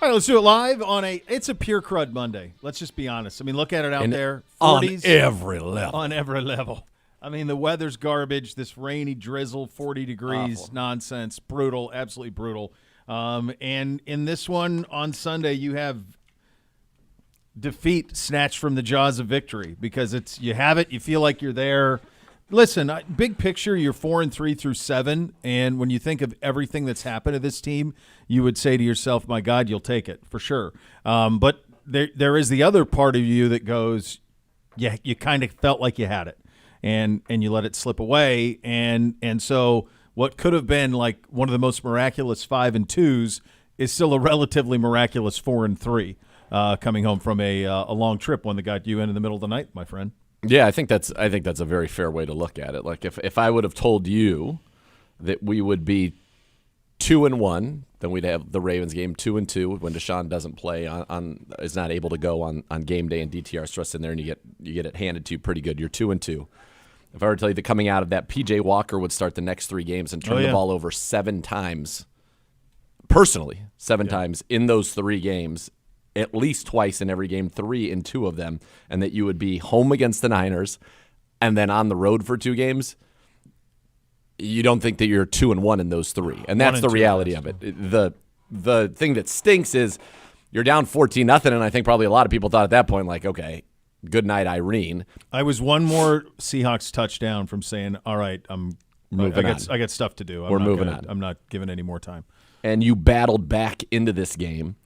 All right, let's do it live on it's a pure crud Monday. Let's just be honest. I mean, look at it out there. 40s. On every level. On every level. I mean, the weather's garbage. This rainy drizzle, 40 degrees, awful. Nonsense, brutal, absolutely brutal. And in this one on Sunday, you have defeat snatched from the jaws of victory because you have it, you feel like you're there. Listen, big picture, you're 4-3 through 7, and when you think of everything that's happened to this team, you would say to yourself, my God, you'll take it, for sure. But there is the other part of you that goes, yeah, you kind of felt like you had it, and you let it slip away, and so what could have been like one of the most miraculous 5-2s is still a relatively miraculous 4-3, coming home from a long trip, one that got you in the middle of the night, my friend. Yeah, I think that's a very fair way to look at it. Like if I would have told you that we would be 2-1, then we'd have the Ravens game 2-2 when Deshaun doesn't play is not able to go on game day and DTR's thrust in there and you get it handed to you pretty good. You're 2-2. If I were to tell you that coming out of that, PJ Walker would start the next 3 games and turn the ball over 7 times, personally, 7 times in those 3 games, at least twice in every game, 3 in 2 of them, and that you would be home against the Niners and then on the road for 2 games, you don't think that you're 2-1 in those 3. And that's the reality of it. The thing that stinks is you're down 14-0, and I think probably a lot of people thought at that point, like, okay, good night, Irene. I was one more Seahawks touchdown from saying, all right, I got stuff to do. We're moving on. I'm not giving any more time. And you battled back into this game.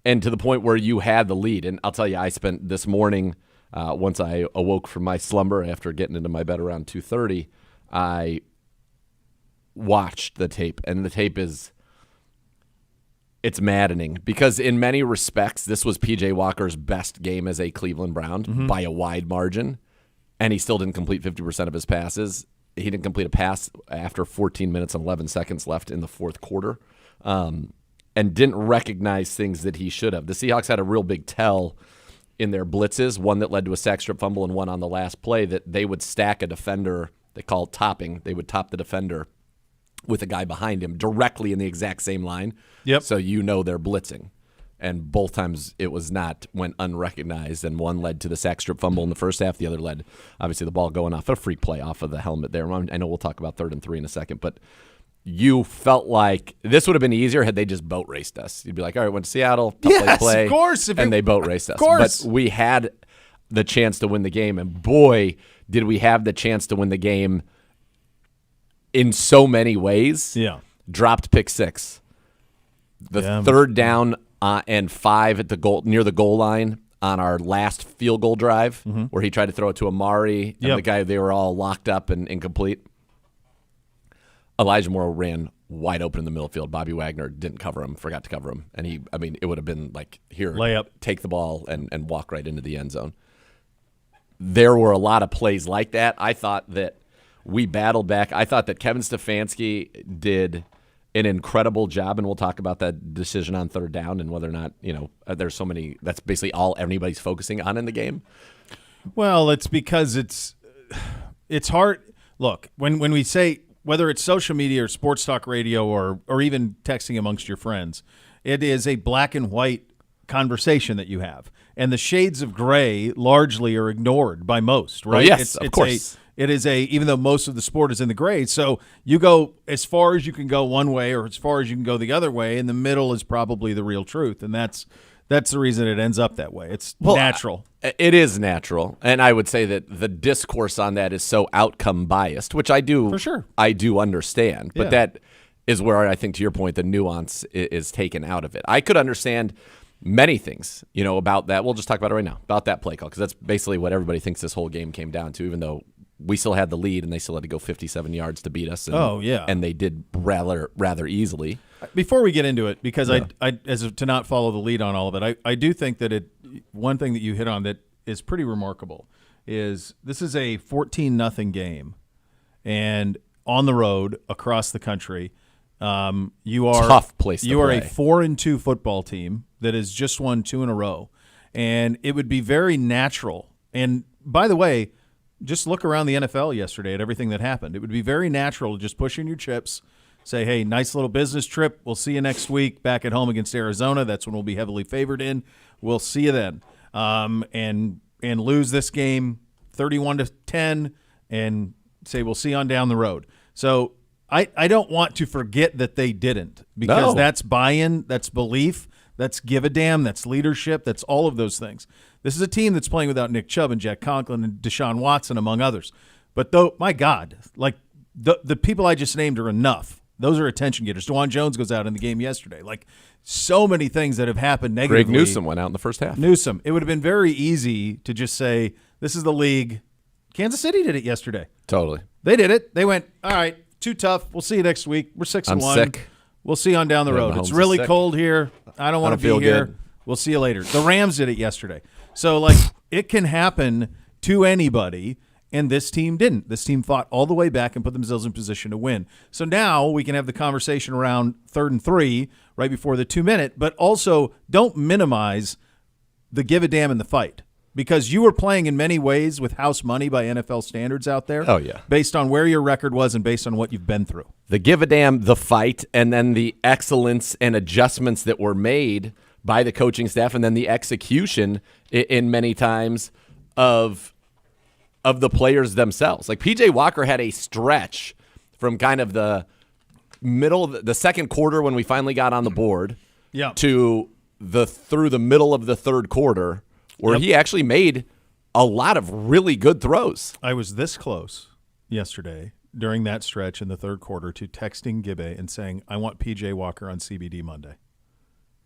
And to the point where you had the lead. And I'll tell you, I spent this morning, once I awoke from my slumber after getting into my bed around 2:30, I watched the tape. And the tape it's maddening. Because in many respects, this was P.J. Walker's best game as a Cleveland Brown by a wide margin. And he still didn't complete 50% of his passes. He didn't complete a pass after 14 minutes and 11 seconds left in the fourth quarter. And didn't recognize things that he should have. The Seahawks had a real big tell in their blitzes, one that led to a sack strip fumble and one on the last play, that they would stack a defender, they call it topping. They would top the defender with a guy behind him directly in the exact same line. Yep. So you know they're blitzing. And both times it went unrecognized, and one led to the sack strip fumble in the first half. The other led, obviously, the ball going off a freak play off of the helmet there. I know we'll talk about 3rd and 3 in a second, but you felt like this would have been easier had they just boat raced us. You'd be like, all right, went to Seattle, play, of course. And they boat raced us. Of course. But we had the chance to win the game, and boy, did we have the chance to win the game in so many ways. Yeah. Dropped pick 6. The 3rd down and 5 at the goal, near the goal line on our last field goal drive, where he tried to throw it to Amari, and the guy, they were all locked up and incomplete. Elijah Moore ran wide open in the middle field. Bobby Wagner didn't cover him, forgot to cover him. And it would have been like, here, layup, take the ball and walk right into the end zone. There were a lot of plays like that. I thought that we battled back. I thought that Kevin Stefanski did an incredible job, and we'll talk about that decision on 3rd down and whether or not, there's so many, that's basically all anybody's focusing on in the game. Well, it's because it's hard. Look, when we say, whether it's social media or sports talk radio or even texting amongst your friends, it is a black and white conversation that you have. And the shades of gray largely are ignored by most, right? Oh, yes, of course. It is even though most of the sport is in the gray, so you go as far as you can go one way or as far as you can go the other way, and the middle is probably the real truth. And that's the reason it ends up that way. It's natural. It is natural, and I would say that the discourse on that is so outcome biased, which I do for sure. I do understand, but that is where I think, to your point, the nuance is taken out of it. I could understand many things, about that. We'll just talk about it right now, about that play call, because that's basically what everybody thinks this whole game came down to, even though we still had the lead and they still had to go 57 yards to beat us. And, and they did rather easily. Before we get into it, because to not follow the lead on all of it, I do think that one thing that you hit on that is pretty remarkable is this is a 14-0 game, and on the road across the country, you are tough place. You are a 4-2 football team that has just won 2 in a row, and it would be very natural. And by the way, just look around the NFL yesterday at everything that happened. It would be very natural to just push in your chips, say, hey, nice little business trip. We'll see you next week back at home against Arizona. That's when we'll be heavily favored in. We'll see you then. And lose this game 31-10 and say we'll see you on down the road. So I don't want to forget that they didn't, because that's buy-in, that's belief, that's give a damn, that's leadership, that's all of those things. This is a team that's playing without Nick Chubb and Jack Conklin and Deshaun Watson, among others. But though, my God, like the people I just named are enough. Those are attention getters. DeJuan Jones goes out in the game yesterday. Like, so many things that have happened negatively. Greg Newsome went out in the first half. Newsome. It would have been very easy to just say, this is the league. Kansas City did it yesterday. Totally. They did it. They went, all right, too tough. We'll see you next week. We're 6-1. I'm sick. We'll see you on down the road. It's really cold here. I don't want to be here. Good. We'll see you later. The Rams did it yesterday. So, like, it can happen to anybody, and this team didn't. This team fought all the way back and put themselves in position to win. So now we can have the conversation around 3rd and 3 right before the 2-minute, but also don't minimize the give a damn in the fight, because you were playing in many ways with house money by NFL standards out there. Oh, yeah. Based on where your record was and based on what you've been through. The give a damn, the fight, and then the excellence and adjustments that were made by the coaching staff, and then the execution in many times of the players themselves. Like, P.J. Walker had a stretch from kind of the middle, the second quarter when we finally got on the board, to through the middle of the third quarter, where he actually made a lot of really good throws. I was this close yesterday during that stretch in the third quarter to texting Gibbe and saying, I want P.J. Walker on CBD Monday,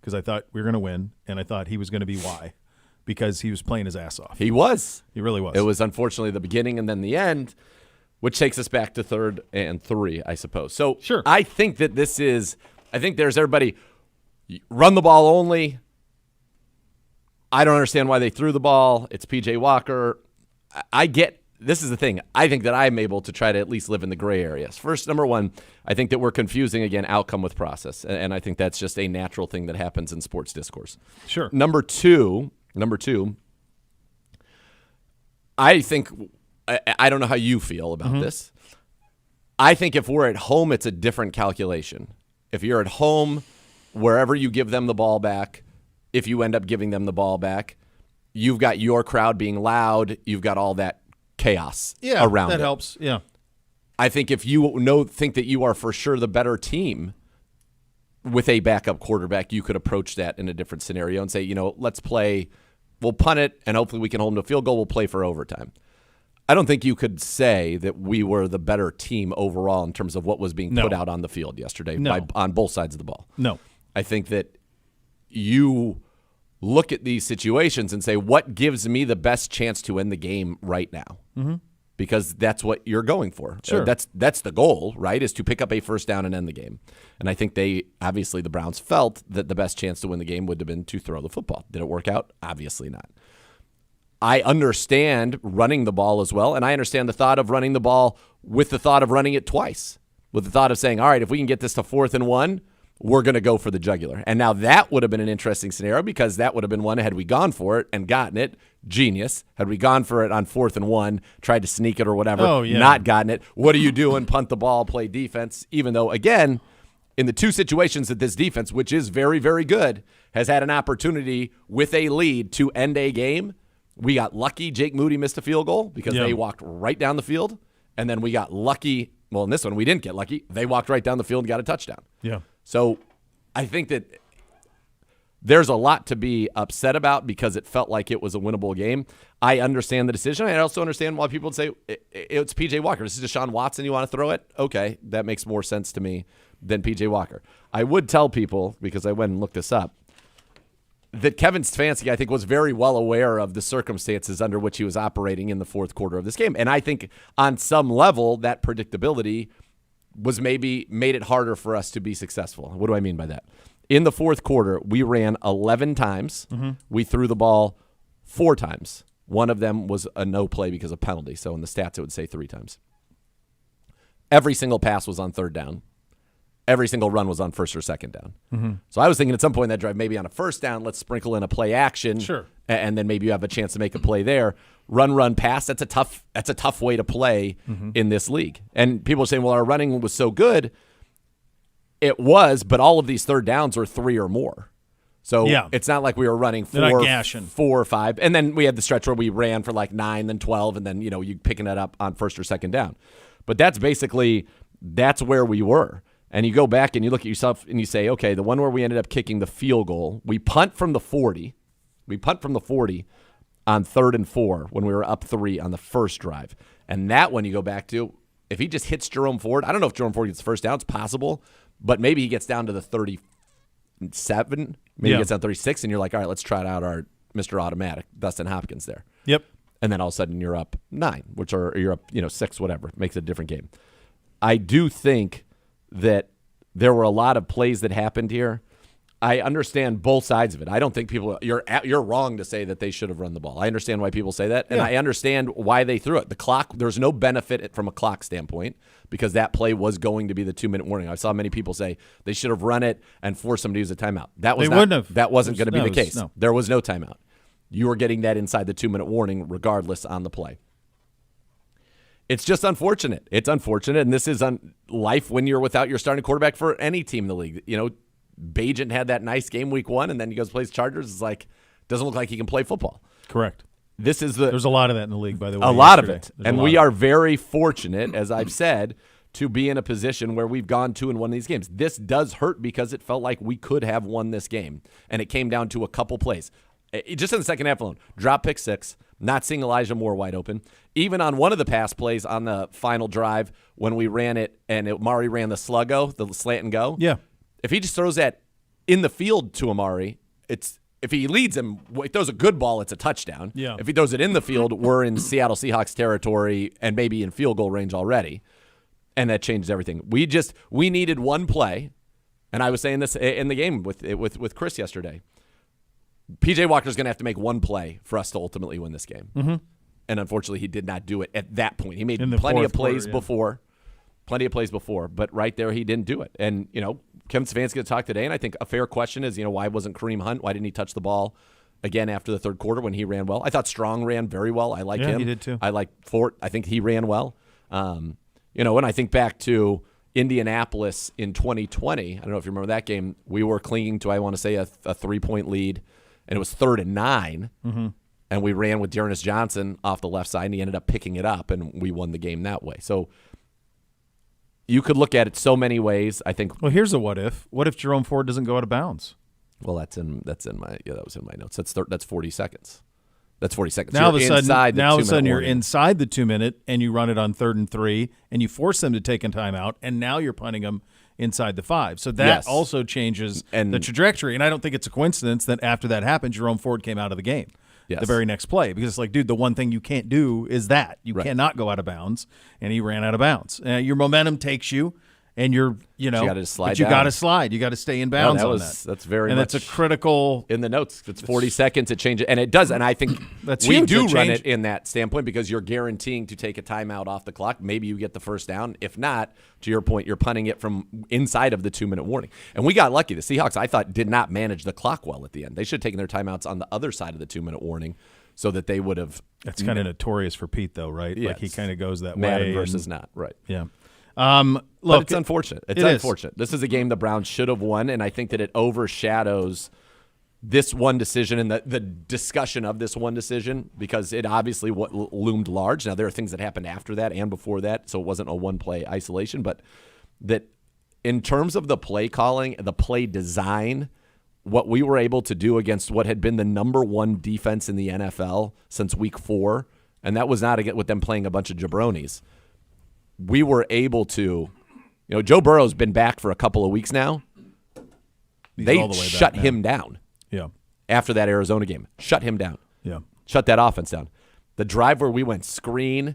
because I thought we were going to win, and I thought he was going to be why. Because he was playing his ass off. He was. He really was. It was unfortunately the beginning and then the end, which takes us back to 3rd and 3, I suppose. So sure. I think that I think there's everybody, run the ball only. I don't understand why they threw the ball. It's P.J. Walker. This is the thing. I think that I'm able to try to at least live in the gray areas. First, number one, I think that we're confusing, again, outcome with process. And I think that's just a natural thing that happens in sports discourse. Sure. Number two, I think, I don't know how you feel about this. I think if we're at home, it's a different calculation. If you're at home, wherever you give them the ball back, if you end up giving them the ball back, you've got your crowd being loud. You've got all that chaos around it. That helps, yeah. I think if you think that you are for sure the better team with a backup quarterback, you could approach that in a different scenario and say, let's play, we'll punt it, and hopefully we can hold them to a field goal. We'll play for overtime. I don't think you could say that we were the better team overall in terms of what was being put out on the field yesterday on both sides of the ball. No. I think that you look at these situations and say, what gives me the best chance to win the game right now? Mm-hmm. Because that's what you're going for. Sure. That's the goal, right, is to pick up a first down and end the game. And I think the Browns felt that the best chance to win the game would have been to throw the football. Did it work out? Obviously not. I understand running the ball as well, and I understand the thought of running the ball with the thought of running it twice, with the thought of saying, all right, if we can get this to 4th and 1, we're going to go for the jugular. And now that would have been an interesting scenario, because that would have been one, had we gone for it and gotten it, genius. Had we gone for it on 4th and 1, tried to sneak it or whatever, not gotten it, what are you doing? Punt the ball, play defense, even though, again, in the two situations that this defense, which is very, very good, has had an opportunity with a lead to end a game, we got lucky. Jake Moody missed a field goal because they walked right down the field. And then we got lucky. Well, in this one, we didn't get lucky. They walked right down the field and got a touchdown. Yeah. So I think that there's a lot to be upset about because it felt like it was a winnable game. I understand the decision. I also understand why people would say it's P.J. Walker. This is Deshaun Watson. You want to throw it? Okay, that makes more sense to me than P.J. Walker. I would tell people, because I went and looked this up, that Kevin Stefanski, I think, was very well aware of the circumstances under which he was operating in the fourth quarter of this game. And I think on some level that predictability was maybe made it harder for us to be successful. What do I mean by that? In the fourth quarter, we ran 11 times. Mm-hmm. We threw the ball 4 times. One of them was a no play because of penalty. So in the stats, it would say 3 times. Every single pass was on 3rd down. Every single run was on 1st or 2nd down. Mm-hmm. So I was thinking at some point in that drive, maybe on a 1st down, let's sprinkle in a play action. Sure. And then maybe you have a chance to make a play there. Run, pass. That's a tough way to play in this league. And people are saying, well, our running was so good. It was, but all of these third downs were 3 or more. So Yeah. it's not like we were running They're not 4 gashing. or 5. And then we had the stretch where we ran for like 9, then 12, and then, you picking it up on first or second down. But that's where we were. And you go back and you look at yourself and you say, okay, the one where we ended up kicking the field goal, we punt from the 40. We punt from the 40 on 3rd and 4 when we were up 3 on the first drive. And that one you go back to, if he just hits Jerome Ford, I don't know if Jerome Ford gets the first down. It's possible. But maybe he gets down to the 37, maybe he gets down 36, and you're like, all right, let's try out our Mr. Automatic, Dustin Hopkins there. Yep. And then all of a sudden you're up 9, or you're up 6, whatever. Makes it a different game. I do think that there were a lot of plays that happened here. I understand both sides of it. I don't think you're wrong to say that they should have run the ball. I understand why people say that, and I understand why they threw it. The clock, there's no benefit from a clock standpoint because that play was going to be the 2-minute warning. I saw many people say they should have run it and forced them to use a timeout. That wasn't going to be the case. No. There was no timeout. You were getting that inside the 2-minute warning regardless on the play. It's just unfortunate. It's unfortunate, and this is life when you're without your starting quarterback for any team in the league. Bagent had that nice game week 1, and then he goes plays Chargers. It's like doesn't look like he can play football. Correct. There's a lot of that in the league, by the way. A lot of it, and we are very fortunate, as I've said, to be in a position where we've gone 2-1 these games. This does hurt because it felt like we could have won this game, and it came down to a couple plays. Just in the second half alone, drop pick 6, not seeing Elijah Moore wide open. Even on one of the pass plays on the final drive when we ran it, and Amari ran the sluggo, the slant and go. Yeah. If he just throws that in the field to Amari, if he leads him, he throws a good ball, it's a touchdown. Yeah. If he throws it in the field, we're in Seattle Seahawks territory and maybe in field goal range already, and that changes everything. We needed one play, and I was saying this in the game with Chris yesterday. P.J. Walker's going to have to make one play for us to ultimately win this game. Mm-hmm. And unfortunately, he did not do it at that point. He made plenty of plays before. Plenty of plays before, but right there he didn't do it. And, Kevin Stefanski going to talk today, and I think a fair question is, why wasn't Kareem Hunt? Why didn't he touch the ball again after the third quarter when he ran well? I thought Strong ran very well. I like him. He did too. I like Fort. I think he ran well. And I think back to Indianapolis in 2020. I don't know if you remember that game. We were clinging to, I want to say, a 3-point lead, and it was 3rd and 9. Mm-hmm. And we ran with Dearness Johnson off the left side, and he ended up picking it up, and we won the game that way. So you could look at it so many ways. I think. Well, here's a what if. What if Jerome Ford doesn't go out of bounds? Well, that was in my notes. That's 40 seconds. That's 40 seconds. Now all of a sudden you're inside the 2-minute, and you run it on 3rd and 3, and you force them to take a timeout, and now you're punting them inside the 5. So that also changes the trajectory. And I don't think it's a coincidence that after that happened, Jerome Ford came out of the game. The very next play, because it's like, dude, the one thing you can't do is that. You cannot go out of bounds, and he ran out of bounds. Your momentum takes you, and you got to slide. You got to slide. You got to stay in bounds on that. That's very and much that's a critical in the notes. It's 40 seconds. It changes, and it does. And I think we do run it in that standpoint because you're guaranteeing to take a timeout off the clock. Maybe you get the first down. If not, to your point, you're punting it from inside of the 2-minute warning. And we got lucky. The Seahawks, I thought, did not manage the clock well at the end. They should have taken their timeouts on the other side of the 2-minute warning so that they would have. That's kind of notorious for Pete, though, right? Yeah, like he kind of goes that Madden way. versus not, right? Yeah. Look, but it's unfortunate. It's unfortunate. Is. This is a game the Browns should have won, and I think that it overshadows this one decision and the discussion of this one decision because it obviously loomed large. Now, there are things that happened after that and before that, so it wasn't a one-play isolation, but that in terms of the play calling, the play design, what we were able to do against what had been the number 1 defense in the NFL since week 4, and that was not with them playing a bunch of jabronis. We were able to, Joe Burrow's been back for a couple of weeks now. They shut him down. Yeah. After that Arizona game, shut him down. Yeah. Shut that offense down. The drive where we went screen,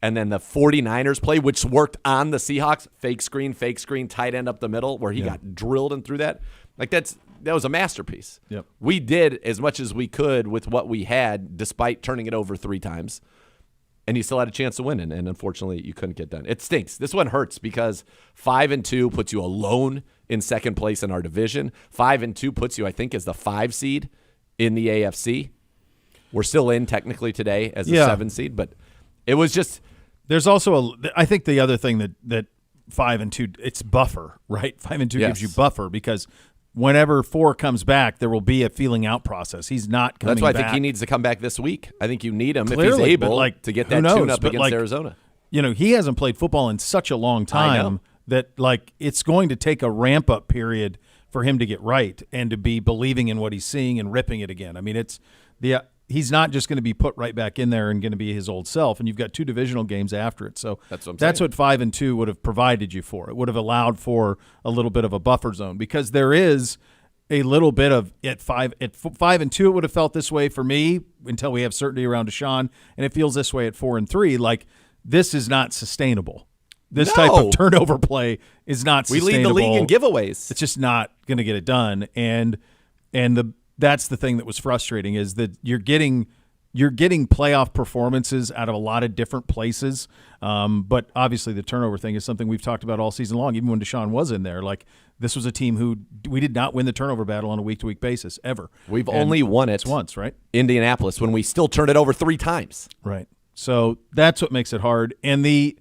and then the 49ers play, which worked on the Seahawks, fake screen, tight end up the middle, where he got drilled and through that. Like that was a masterpiece. Yep. We did as much as we could with what we had, despite turning it over 3 times. And you still had a chance to win, and unfortunately, you couldn't get done. It stinks. This one hurts because 5-2 puts you alone in second place in our division. 5-2 puts you, I think, as the 5 seed in the AFC. We're still in technically today as a 7 seed, but it was just. There's also I think the other thing that 5-2. It's buffer, right? 5-2 Yes. gives you buffer because whenever 4 comes back, there will be a feeling out process. He's not coming That's why back. I think he needs to come back this week. I think you need him Clearly, if he's able but, to get who that knows? tune-up But, against Arizona. He hasn't played football in such a long I know. time that, it's going to take a ramp-up period for him to get right and to be believing in what he's seeing and ripping it again. I mean, he's not just going to be put right back in there and going to be his old self, and you've got 2 divisional games after it. So That's what I'm that's saying. what 5-2 would have provided you for. It would have allowed for a little bit of a buffer zone because there is a little bit of at 5-2 it would have felt this way for me until we have certainty around Deshaun, and it feels this way at 4-3. Like, this is not sustainable. This type No. of turnover play is not We sustainable. lead the league in giveaways. It's just not going to get it done, and that's the thing that was frustrating is that you're getting playoff performances out of a lot of different places, but obviously the turnover thing is something we've talked about all season long. Even when Deshaun was in there, this was a team who we did not win the turnover battle on a week-to-week basis ever. We've only won it once, right? Indianapolis, when we still turned it over 3 times. Right. So that's what makes it hard. And it's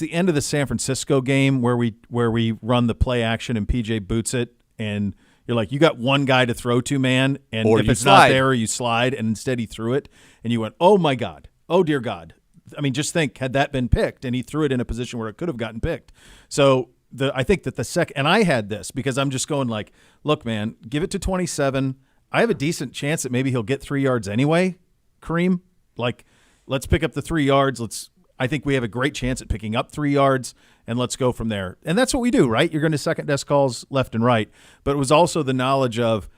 the end of the San Francisco game where we run the play action and PJ boots it, and you're like, you got one guy to throw to, man, and Or if you it's slide. not there, you slide, and instead he threw it, and you went, oh my God, oh dear God. I mean, just think, had that been picked, and he threw it in a position where it could have gotten picked. So I think that the second, and I had this because I'm just going like, look, man, give it to 27. I have a decent chance that maybe he'll get 3 yards anyway, Kareem. Let's pick up the 3 yards. I think we have a great chance at picking up 3 yards, and let's go from there. And that's what we do, right? You're going to second-guess calls left and right. But it was also the knowledge of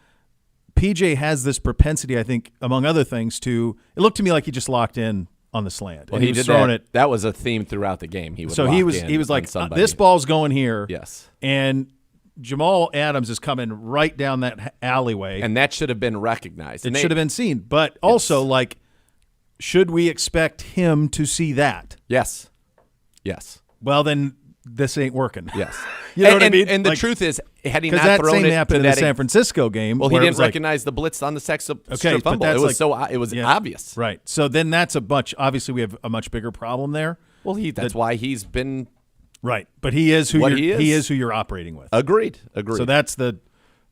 PJ has this propensity, I think, among other things, to – it looked to me like he just locked in on the slant. Well, and he was did throwing that. it. That was a theme throughout the game. He was like, this ball's going here. Yes. And Jamal Adams is coming right down that alleyway. And that should have been recognized. It should have been seen. But also, should we expect him to see that? Yes. Yes. Well, then this ain't working. Yes. You know what I mean? And the truth is, had he not that thrown same it happened to in the that San Francisco game. well, he where it didn't was recognize the blitz on the strip but fumble. that's It was obvious. Right. So then obviously we have a much bigger problem there. Well, that's why he's been right. But he is who he is. who you're operating with. Agreed. So that's the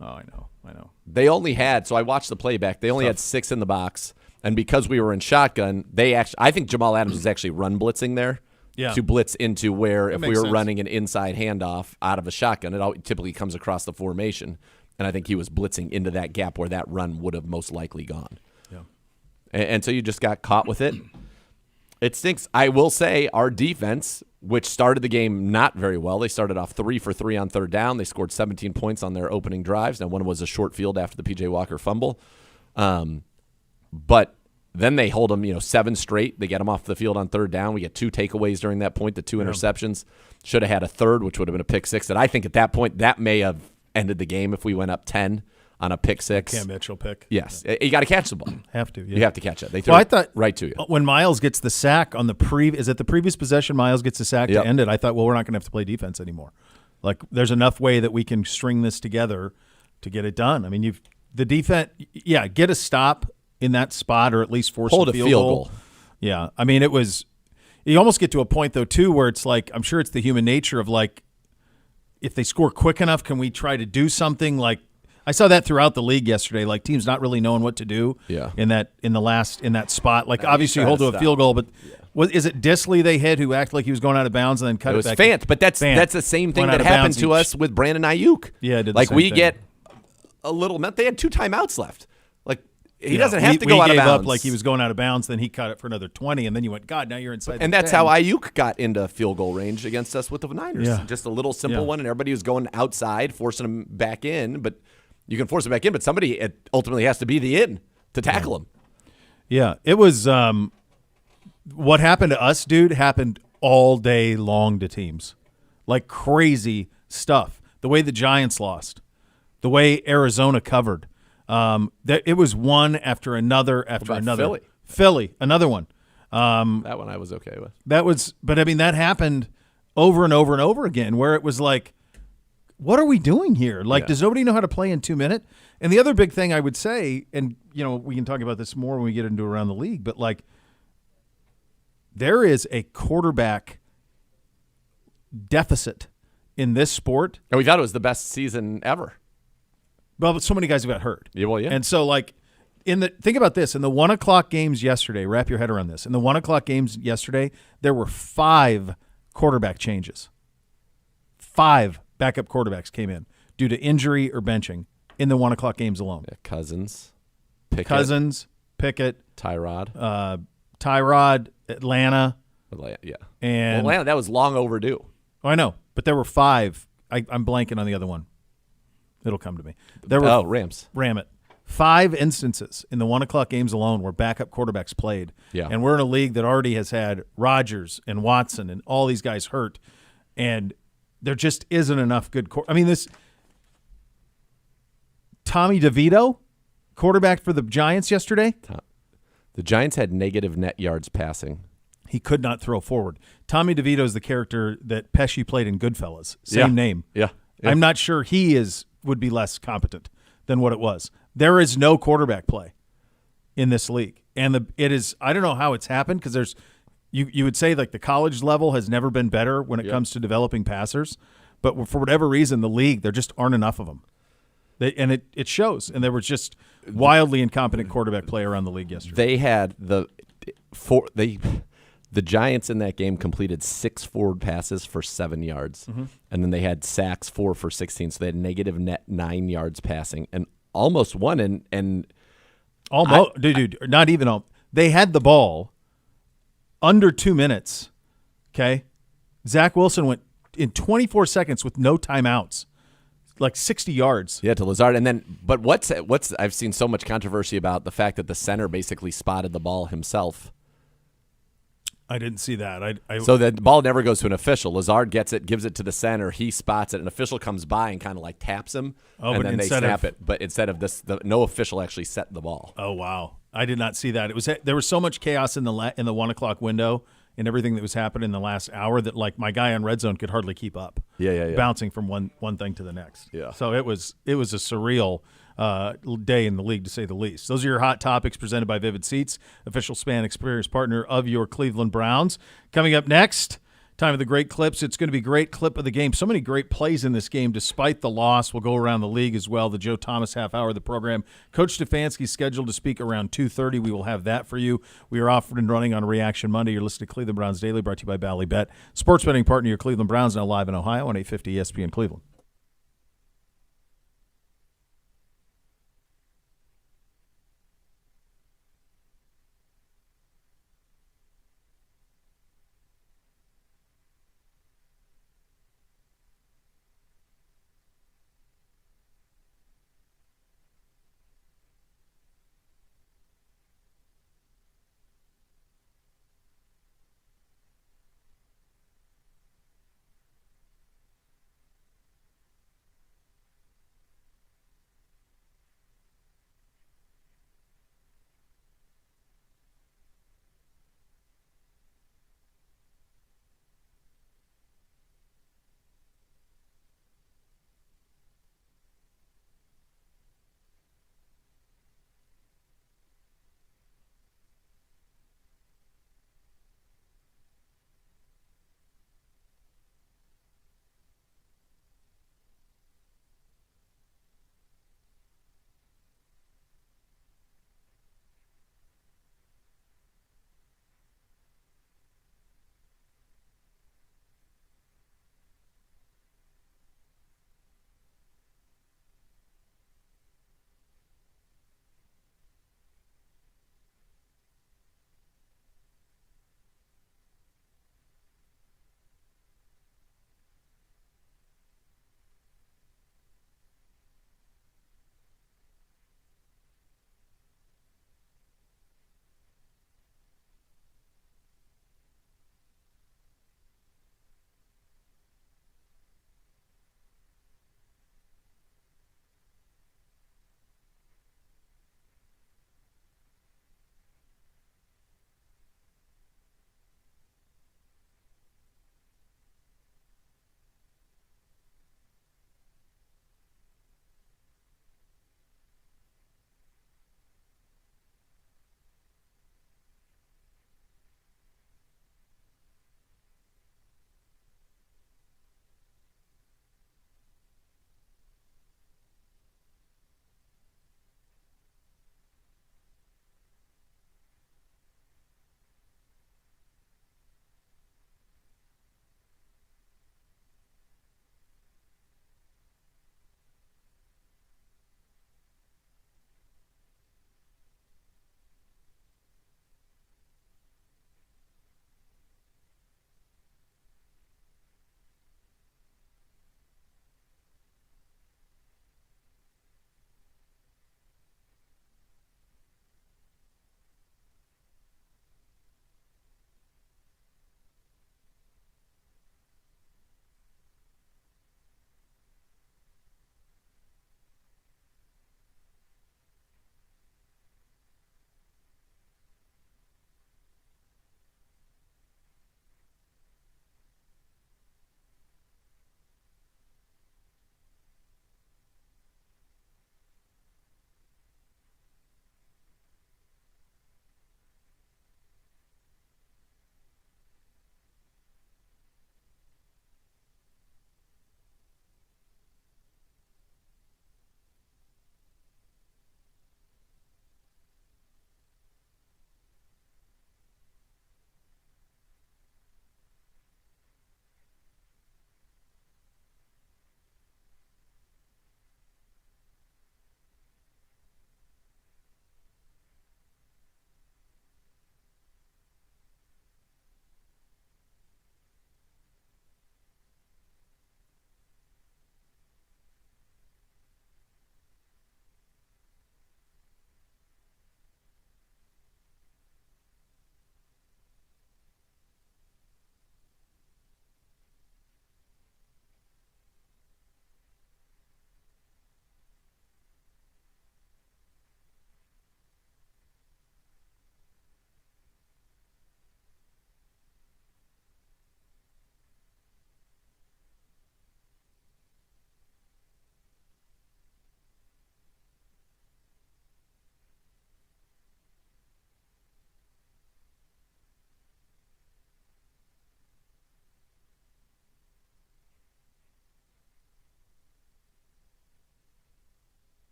I know. They only had, so I watched the playback. They only had 6 in the box. And because we were in shotgun, I think Jamal Adams was actually run blitzing there to blitz into where if we makes were sense. running an inside handoff out of a shotgun, it typically comes across the formation. And I think he was blitzing into that gap where that run would have most likely gone. Yeah. And so you just got caught with it. It stinks. I will say our defense, which started the game not very well, they started off 3 for 3 on third down. They scored 17 points on their opening drives. Now, one was a short field after the P.J. Walker fumble. But then they hold them, 7 straight. They get them off the field on third down. We get 2 takeaways during that point, the 2 interceptions. Should have had a third, which would have been a pick 6. That I think at that point, that may have ended the game if we went up 10 on a pick 6. Cam Mitchell pick. Yes. You got to catch the ball. Have to. Yeah. You have to catch it. They throw I thought it right to you. When Miles gets the sack on the is it the previous possession Miles gets the sack Yep. to end it, I thought, well, we're not going to have to play defense anymore. There's enough way that we can string this together to get it done. I mean, the defense, get a stop in that spot or at least force Hold a field goal. Yeah. I mean, you almost get to a point, though, too, where it's like, I'm sure it's the human nature of if they score quick enough, can we try to do something? I saw that throughout the league yesterday, teams not really knowing what to do in that spot. Obviously you hold to a field goal, but is it Disley they hit who acted like he was going out of bounds and then cut it back? It was Fant, but that's the same thing that happened to us with Brandon Ayuk. Yeah, it did the same thing. Get a little – they had 2 timeouts left. He doesn't have to go out of bounds. Up he was going out of bounds, then he cut it for another 20, and then you went, God, now you're inside. And that's 10. how Ayuk got into field goal range against us with the Niners. Yeah. Just a little simple one, and everybody was going outside, forcing him back in. But you can force him back in, but somebody ultimately has to be the in to tackle him. Yeah, it was what happened to us, dude, happened all day long to teams. Crazy stuff. The way the Giants lost, the way Arizona covered. It was one after another after another. Philly, another one. That one I was okay with. But I mean, that happened over and over and over again where it was what are we doing here? Does nobody know how to play in 2 minutes? And the other big thing I would say, and we can talk about this more when we get into around the league, but there is a quarterback deficit in this sport. And we thought it was the best season ever. Well, but so many guys have got hurt. Yeah, well, yeah. And so, like, think about this. In the 1 o'clock games yesterday, wrap your head around this. In the 1 o'clock games yesterday, there were 5 quarterback changes. 5 backup quarterbacks came in due to injury or benching in the 1 o'clock games alone. Yeah, Cousins, Pickett, Tyrod, Atlanta. Yeah. And Atlanta, that was long overdue. Oh, I know, but there were 5. I'm blanking on the other one. It'll come to me. There were Rams. Ram it. 5 instances in the 1 o'clock games alone where backup quarterbacks played. Yeah. And we're in a league that already has had Rodgers and Watson and all these guys hurt, and there just isn't enough good this Tommy DeVito, quarterback for the Giants yesterday. The Giants had negative net yards passing. He could not throw forward. Tommy DeVito is the character that Pesci played in Goodfellas. Same name. Yeah. I'm not sure he would be less competent than what it was. There is no quarterback play in this league. And it is, I don't know how it's happened, because there's, you would say like the college level has never been better when it comes to developing passers, but for whatever reason, the league, there just aren't enough of them. And it shows. And there was just wildly incompetent quarterback play around the league yesterday. They had the Giants in that game completed 6 forward passes for 7 yards, and then they had sacks 4 for 16. So they had negative net 9 yards passing, and almost won. And almost, dude, not even all. They had the ball under 2 minutes. Okay, Zach Wilson went in 24 seconds with no timeouts, like 60 yards. Yeah, to Lazard. And then, but what's I've seen so much controversy about the fact that the center basically spotted the ball himself. I didn't see that. So the ball never goes to an official. Lazard gets it, gives it to the center. He spots it. An official comes by and kind of like taps him, and then they snap it. But instead of this, no official actually set the ball. Oh wow, I did not see that. There was so much chaos in the 1 o'clock window and everything that was happening in the last hour that like my guy on Red Zone could hardly keep up. Yeah. Bouncing from one thing to the next. Yeah. So it was a surreal day in the league, to say the least. Those are your hot topics presented by Vivid Seats, official span experience partner of your Cleveland Browns. Coming up next, time of the great clips. It's going to be great clip of the game. So many great plays in this game despite the loss. We'll go around the league as well. The Joe Thomas half hour of the program. Coach Stefanski scheduled to speak around 2:30. We will have that for you. We are off and running on Reaction Monday. You're listening to Cleveland Browns Daily, brought to you by Bally Bet. Sports betting partner, your Cleveland Browns, now live in Ohio on 850 ESPN Cleveland.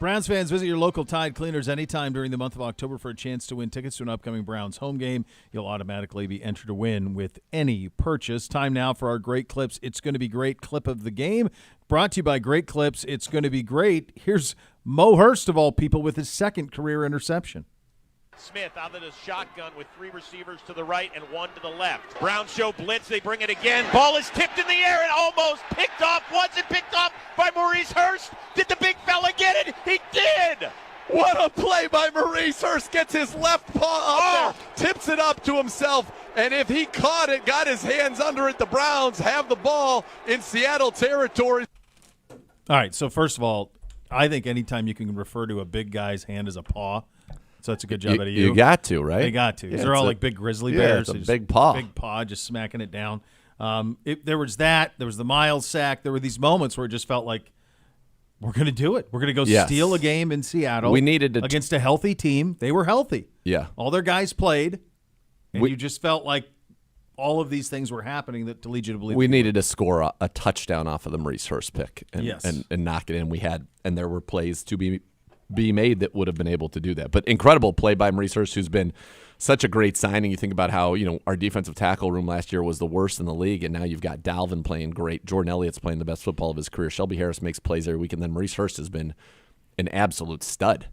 Browns fans, visit your local Tide Cleaners anytime during the month of October for a chance to win tickets to an upcoming Browns home game. You'll automatically be entered to win with any purchase. Time now for our Great Clips. It's going to be great clip of the game. Brought to you by Great Clips. It's going to be great. Here's Mo Hurst, of all people, with his second career interception. Smith out of the shotgun with 3 receivers to the right and 1 to the left. Browns show blitz. They bring it again. Ball is tipped in the air and almost picked off. Was it picked off by Maurice Hurst? Did the big fella get it? He did! What a play by Maurice Hurst. Gets his left paw up there, tips it up to himself, and if he caught it, got his hands under it, the Browns have the ball in Seattle territory. All right, so first of all, I think anytime you can refer to a big guy's hand as a paw, so that's a good job out of you. You got to, right? They got to. Yeah, They're all like big grizzly yeah, bears. it's a They big paw. Big paw, just smacking it down. There was that. There was the Miles sack. There were these moments where it just felt like, we're going to do it. We're going to go steal a game in Seattle. We needed to against a healthy team. They were healthy. Yeah. All their guys played, and you just felt like all of these things were happening that to lead you to believe. We needed to score a touchdown off of the Maurice Hurst pick and knock it in. We had, and there were plays to be made that would have been able to do that. But incredible play by Maurice Hurst, who's been such a great signing. You think about how, our defensive tackle room last year was the worst in the league, and now you've got Dalvin playing great. Jordan Elliott's playing the best football of his career. Shelby Harris makes plays every week, and then Maurice Hurst has been an absolute stud.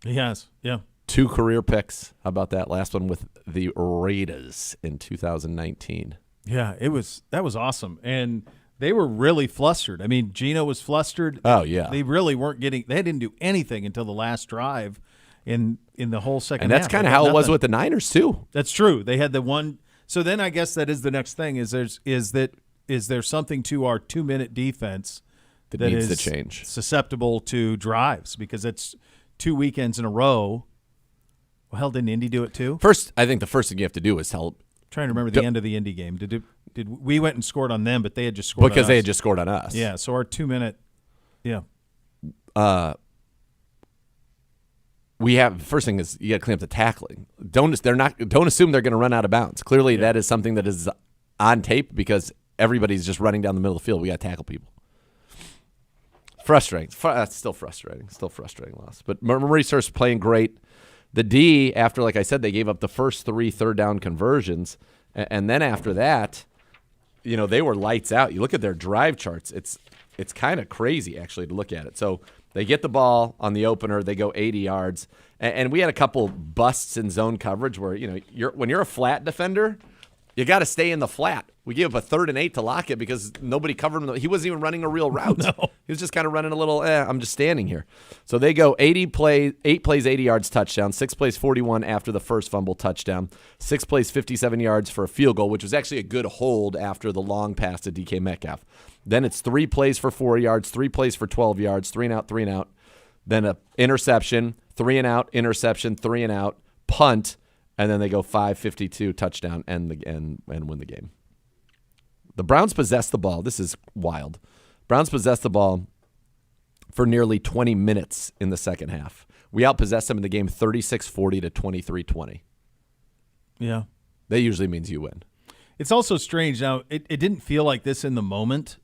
He has, yeah. 2 career picks. How about that? Last one with the Raiders in 2019. Yeah, that was awesome. And they were really flustered. I mean, Gino was flustered. Oh, yeah. They really weren't they didn't do anything until the last drive in the whole second half. And that's kind of how it was with the Niners, too. That's true. They had the one. So then I guess that is the next thing is there something to our 2-minute defense that is needs to change, susceptible to drives, because it's 2 weekends in a row. Well, hell, didn't Indy do it too? I think the first thing you have to do is help. Trying to remember the end of the Indy game. Did we went and scored on them, but they had just scored because on they us. had just scored on us. Yeah, so our 2-minute, yeah. We have first thing is you got to clean up the tackling. Don't assume they're going to run out of bounds. Clearly, that is something that is on tape because everybody's just running down the middle of the field. We got to tackle people. Frustrating. That's still frustrating. Still frustrating loss. But Maurice Hurst playing great. The D, after, like I said, they gave up the first 3 third-down conversions, and then after that, they were lights out. You look at their drive charts; it's kind of crazy actually to look at it. So they get the ball on the opener, they go 80 yards, and we had a couple busts in zone coverage where when you're a flat defender, you got to stay in the flat. We gave up a 3rd and 8 to Lockett because nobody covered him. He wasn't even running a real route. No. He was just kind of running a little, I'm just standing here. So they go 8 plays, 80 yards, touchdown, 6 plays, 41 after the first fumble, touchdown, 6 plays, 57 yards for a field goal, which was actually a good hold after the long pass to DK Metcalf. Then it's 3 plays for 4 yards, 3 plays for 12 yards, 3 and out, 3 and out. Then an interception, 3 and out, interception, 3 and out, punt, and then they go 5-52, touchdown, and win the game. The Browns possessed the ball. This is wild. Browns possessed the ball for nearly 20 minutes in the second half. We outpossessed them in the game 36-40 to 23-20. Yeah. That usually means you win. It's also strange. Now, it didn't feel like this in the moment,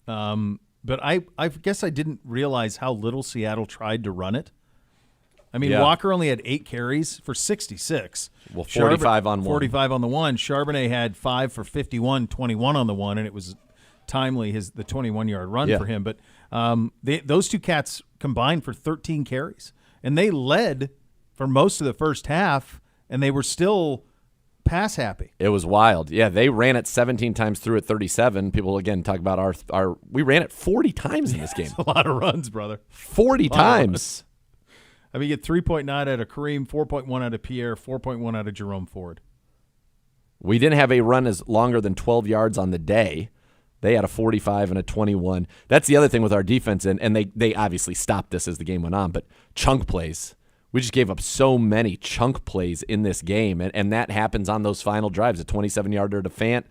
but I guess I didn't realize how little Seattle tried to run it. I mean, Walker only had 8 carries for 66. Well, 45 on one. 45 on the one. Charbonnet had 5 for 51, 21 on the one, and it was timely, the 21-yard run for him. But those two cats combined for 13 carries. And they led for most of the first half, and they were still pass happy. It was wild. Yeah, they ran it 17 times through at 37. People, again, talk about we ran it 40 times in this game. That's a lot of runs, brother. 40 times. I mean, you get 3.9 out of Kareem, 4.1 out of Pierre, 4.1 out of Jerome Ford. We didn't have a run as longer than 12 yards on the day. They had a 45 and a 21. That's the other thing with our defense, and they obviously stopped this as the game went on, but chunk plays. We just gave up so many chunk plays in this game, and that happens on those final drives. A 27-yarder to Fant,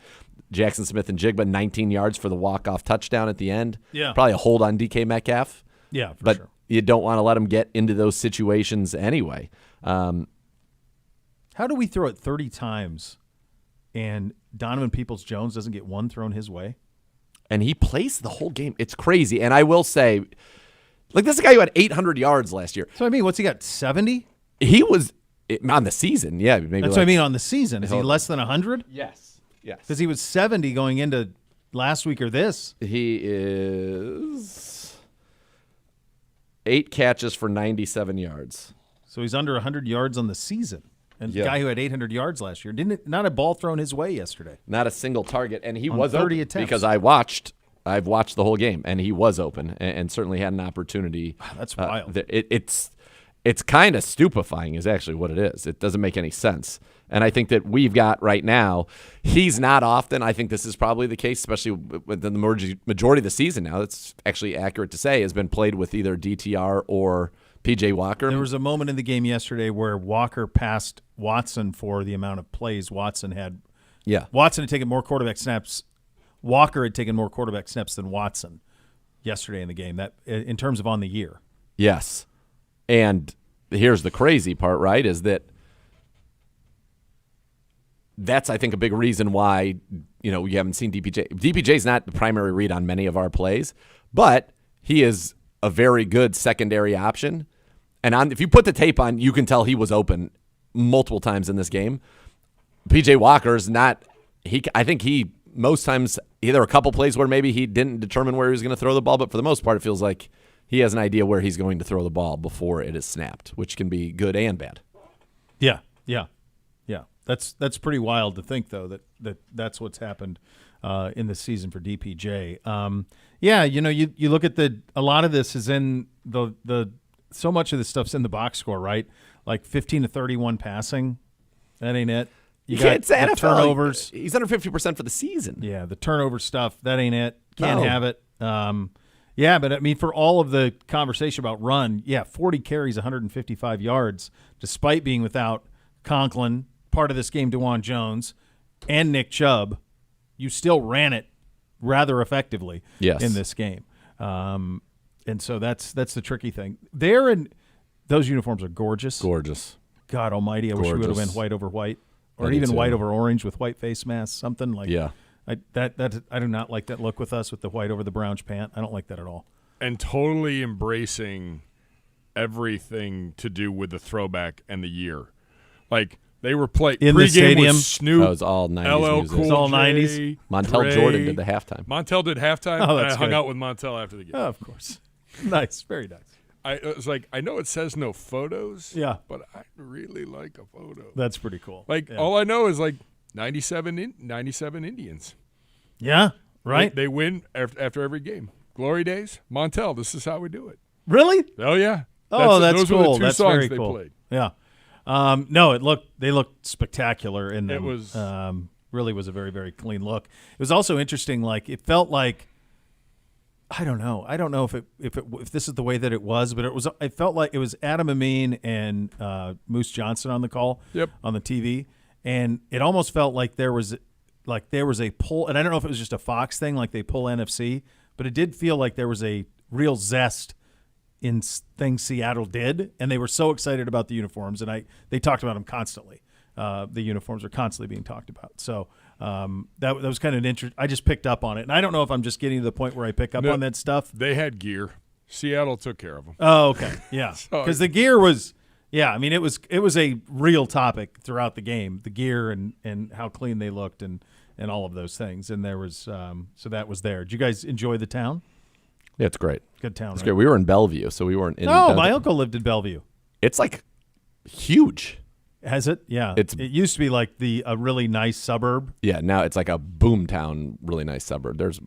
Jackson Smith and Jigba, 19 yards for the walk-off touchdown at the end. Yeah. Probably a hold on DK Metcalf. Yeah, but sure. You don't want to let them get into those situations anyway. How do we throw it 30 times and Donovan Peoples-Jones doesn't get one thrown his way? And he plays the whole game. It's crazy. And I will say, Like, this is a guy who had 800 yards last year. So I mean, what's he got? 70? He was on the season. Yeah, maybe. That's what I mean on the season. Is he less than 100? Yes. Because he was 70 going into last week or this. He is 8 catches for 97 yards. So he's under 100 yards on the season. And Yeah. the guy who had 800 yards last year, not a ball thrown his way yesterday. Not a single target, and he On was 30 open attempts. because I've watched the whole game, and he was open and certainly had an opportunity. That's wild. It's kind of stupefying is actually what it is. It doesn't make any sense. And I think that we've got right now, he's not often. I think this is probably the case, especially within the majority of the season now. That's actually accurate to say, has been played with either DTR or P.J. Walker. There was a moment in the game yesterday where Walker passed Watson for the amount of plays Watson had. Yeah. Watson had taken more quarterback snaps. Walker had taken more quarterback snaps than Watson yesterday in the game. That in terms of on the year. Yes. And here's the crazy part, right, is that's, I think, a big reason why, you haven't seen DPJ. DPJ's not the primary read on many of our plays, but he is a very good secondary option. And if you put the tape on, you can tell he was open multiple times in this game. PJ Walker's not – I think he most times either a couple plays where maybe he didn't determine where he was going to throw the ball, but for the most part it feels like he has an idea where he's going to throw the ball before it is snapped, which can be good and bad. Yeah. That's pretty wild to think, though, that's what's happened in the season for DPJ. You look at a lot of this is in the so much of this stuff's in the box score, right? Like 15 to 31 passing. That ain't it. You got it's NFL. turnovers. He's under 50% for the season. Yeah, the turnover stuff, that ain't it. Can't No. have it. But I mean, for all of the conversation about run, 40 carries, 155 yards, despite being without Conklin, part of this game, DeJuan Jones, and Nick Chubb, you still ran it rather effectively in this game. And so that's the tricky thing. Those uniforms are gorgeous. Gorgeous. God almighty, I wish we would have been white over white, or I do even too. white over orange with white face masks, something like Yeah. I do not like that look with us with the white over the brownish pant. I don't like that at all. And totally embracing everything to do with the throwback and the year. Like, they were playing In the pregame stadium? with Snoop, That was all 90s LL music. Cool It's all J, 90s? Montel Dre. Jordan did the halftime. Montel did halftime, Oh, and that's I hung good. out with Montel after the game. Oh, of course. Nice. Very nice. It was like, I know it says no photos, Yeah. but I really like a photo. That's pretty cool. Like, Yeah. all I know is, like, 97 Indians. Yeah, right? They win after every game. Glory days, Montel, this is how we do it. Really? Oh, yeah. Oh, that's those cool. were the two That's songs very they cool. played. Yeah. They looked spectacular in them. It was really was a very, very clean look. It was also interesting. Like, it felt like, I don't know if this is the way that it was, but it felt like it was Adam Amin and Moose Johnson on the call. Yep. On the TV, and it almost felt like there was a pull, and I don't know if it was just a Fox thing, like they pull NFC, but it did feel like there was a real zest in things Seattle did, and they were so excited about the uniforms, and they talked about them constantly. The uniforms are constantly being talked about. So that was kind of an interest. I just picked up on it, and I don't know if I'm just getting to the point where I pick up on that stuff. They had gear. Seattle took care of them. Oh, okay, yeah, because the gear was, I mean, it was a real topic throughout the game, the gear and how clean they looked and all of those things, and there was so that was there. Did you guys enjoy the town? Yeah, it's great. Good town. It's right? great. We were in Bellevue, so we weren't in. Oh, my uncle lived in Bellevue. It's like huge. Has it? Yeah. It used to be like a really nice suburb. Yeah, now it's like a boom town, really nice suburb. There's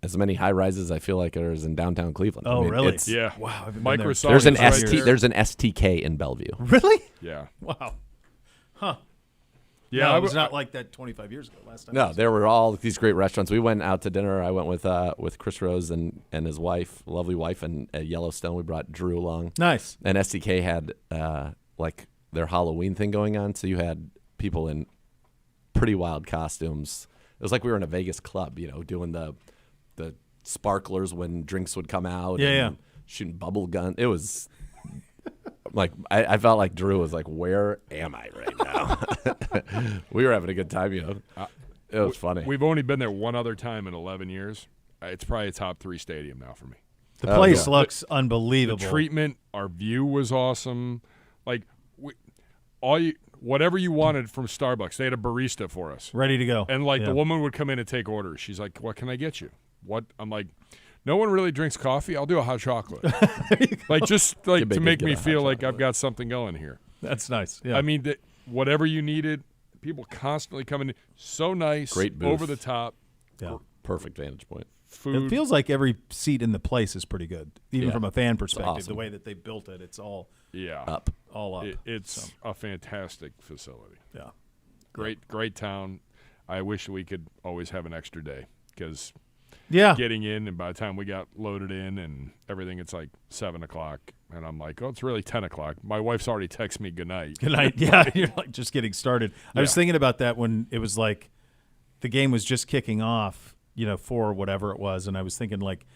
as many high rises I feel like there's in downtown Cleveland. Oh, really? It's, Yeah. Wow. I haven't been there. Microsoft. there's an is right ST. there. There's an STK in Bellevue. Really? Yeah. Wow. Yeah. No, I it was w- not like that 25 years ago. Last time. I No, was there were all these great restaurants. We went out to dinner. I went with Chris Rose and his wife, lovely wife, and Yellowstone. We brought Drew along. Nice. And STK had like their Halloween thing going on, so you had people in pretty wild costumes. It was like we were in a Vegas club, doing the sparklers when drinks would come out. Yeah, and shooting bubble gun. It was like I felt like Drew was like, "Where am I right now?" We were having a good time, It was funny. We've only been there one other time in 11 years. It's probably a top 3 stadium now for me. The place yeah. looks The unbelievable. treatment, our view was awesome. Like whatever you wanted from Starbucks, they had a barista for us. Ready to go. And like Yeah. the woman would come in and take orders. She's like, "What can I get you?" What? I'm like, "No one really drinks coffee. I'll do a hot chocolate." Like just like Give me to a make good me hot feel like chocolate. I've got something going here. That's nice. Yeah. I mean, whatever you needed, people constantly coming in. So nice, Great booth. over the top. yeah. Perfect vantage point. Food. It feels like every seat in the place is pretty good, even Yeah. from a fan perspective. awesome. The way that they built it, it's all yeah, Up. up. it's a fantastic facility. Yeah. Great town. I wish we could always have an extra day because Yeah. getting in, and by the time we got loaded in and everything, it's like 7 o'clock, and I'm like, oh, it's really 10 o'clock. My wife's already texted me good night. Good night. Yeah, you're like just getting started. I was Yeah. thinking about that when it was like the game was just kicking off, for whatever it was, and I was thinking like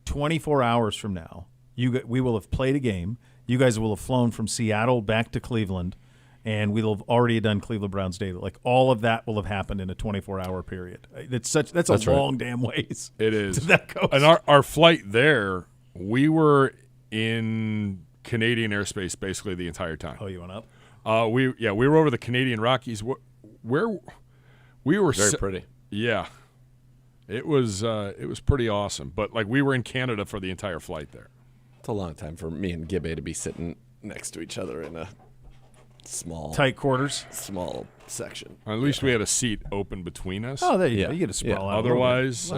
24 hours from now, we will have played a game. You guys will have flown from Seattle back to Cleveland, and we'll have already done Cleveland Browns Day. Like all of that will have happened in a 24-hour period. That's That's a right. long damn ways. It is. to that coast. And our flight there, we were in Canadian airspace basically the entire time. Oh, you went up? We were over the Canadian Rockies, where we were. Very pretty. Yeah, it was pretty awesome. But like we were in Canada for the entire flight there. It's a long time for me and Gibbe to be sitting next to each other in a small Tight quarters. section. At least we had a seat open between us. Oh, there you Yeah. go. You get to sprawl Yeah. out. a little bit. Otherwise,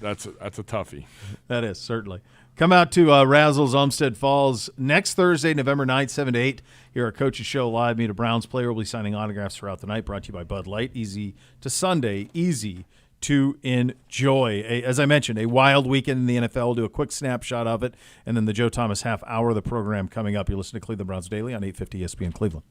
that's a toughie. That is, certainly. Come out to Razzles, Olmsted Falls next Thursday, November 9th, 7 to 8. Here, our Coaches Show Live. Meet a Browns player. We'll be signing autographs throughout the night. Brought to you by Bud Light. Easy to Sunday. Easy to enjoy. As I mentioned, a wild weekend in the NFL. We'll do a quick snapshot of it. And then the Joe Thomas half hour of the program coming up. You listen to Cleveland Browns Daily on 850 ESPN Cleveland.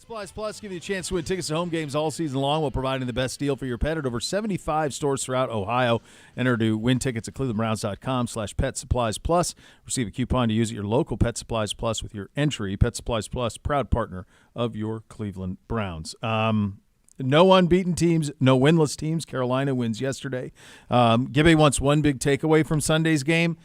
Supplies Plus give you a chance to win tickets to home games all season long while providing the best deal for your pet at over 75 stores throughout Ohio. Enter to win tickets at clevelandbrowns.com/Pet Supplies Plus. Receive a coupon to use at your local Pet Supplies Plus with your entry. Pet Supplies Plus, proud partner of your Cleveland Browns. No unbeaten teams, no winless teams. Carolina wins yesterday. Gibby wants one big takeaway from Sunday's game.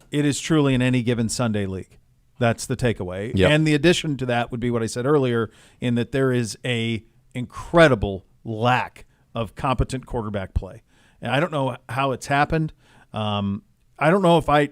It is truly an any given Sunday league. That's the takeaway. Yep. And the addition to that would be what I said earlier, in that there is a incredible lack of competent quarterback play. And I don't know how it's happened. I don't know if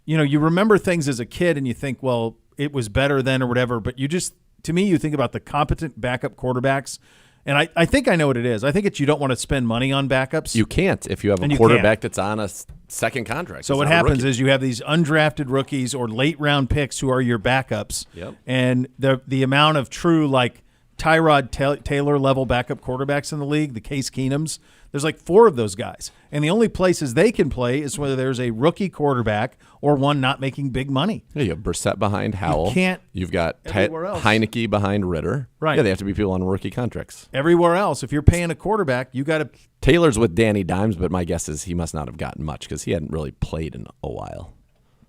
you remember things as a kid and you think, well, it was better then or whatever, but to me, you think about the competent backup quarterbacks. And I think I know what it is. I think it's you don't want to spend money on backups. You can't if you have a quarterback that's on a second contract. So what happens is you have these undrafted rookies or late-round picks who are your backups. Yep. And the amount of true, like, Tyrod Taylor-level backup quarterbacks in the league, the Case Keenums, there's like 4 of those guys. And the only places they can play is whether there's a rookie quarterback or one not making big money. Yeah, you have Brissett behind Howell. You've got Heineke behind Ritter. Right. Yeah, they have to be people on rookie contracts. Everywhere else, if you're paying a quarterback, you got to – Taylor's with Danny Dimes, but my guess is he must not have gotten much because he hadn't really played in a while.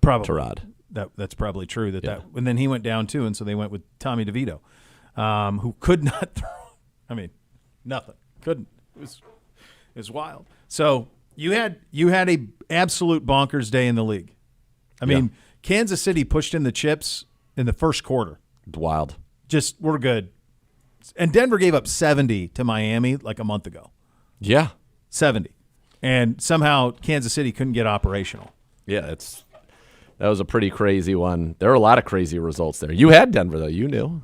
Probably. Tyrod. That's probably true. And then he went down too, and so they went with Tommy DeVito, who could not throw. I mean, nothing. Couldn't. It was wild. So you had a absolute bonkers day in the league. I mean, Kansas City pushed in the chips in the first quarter. Wild. Just, we're good. And Denver gave up 70 to Miami like a month ago. Yeah. 70. And somehow Kansas City couldn't get operational. Yeah, that was a pretty crazy one. There were a lot of crazy results there. You had Denver, though. You knew.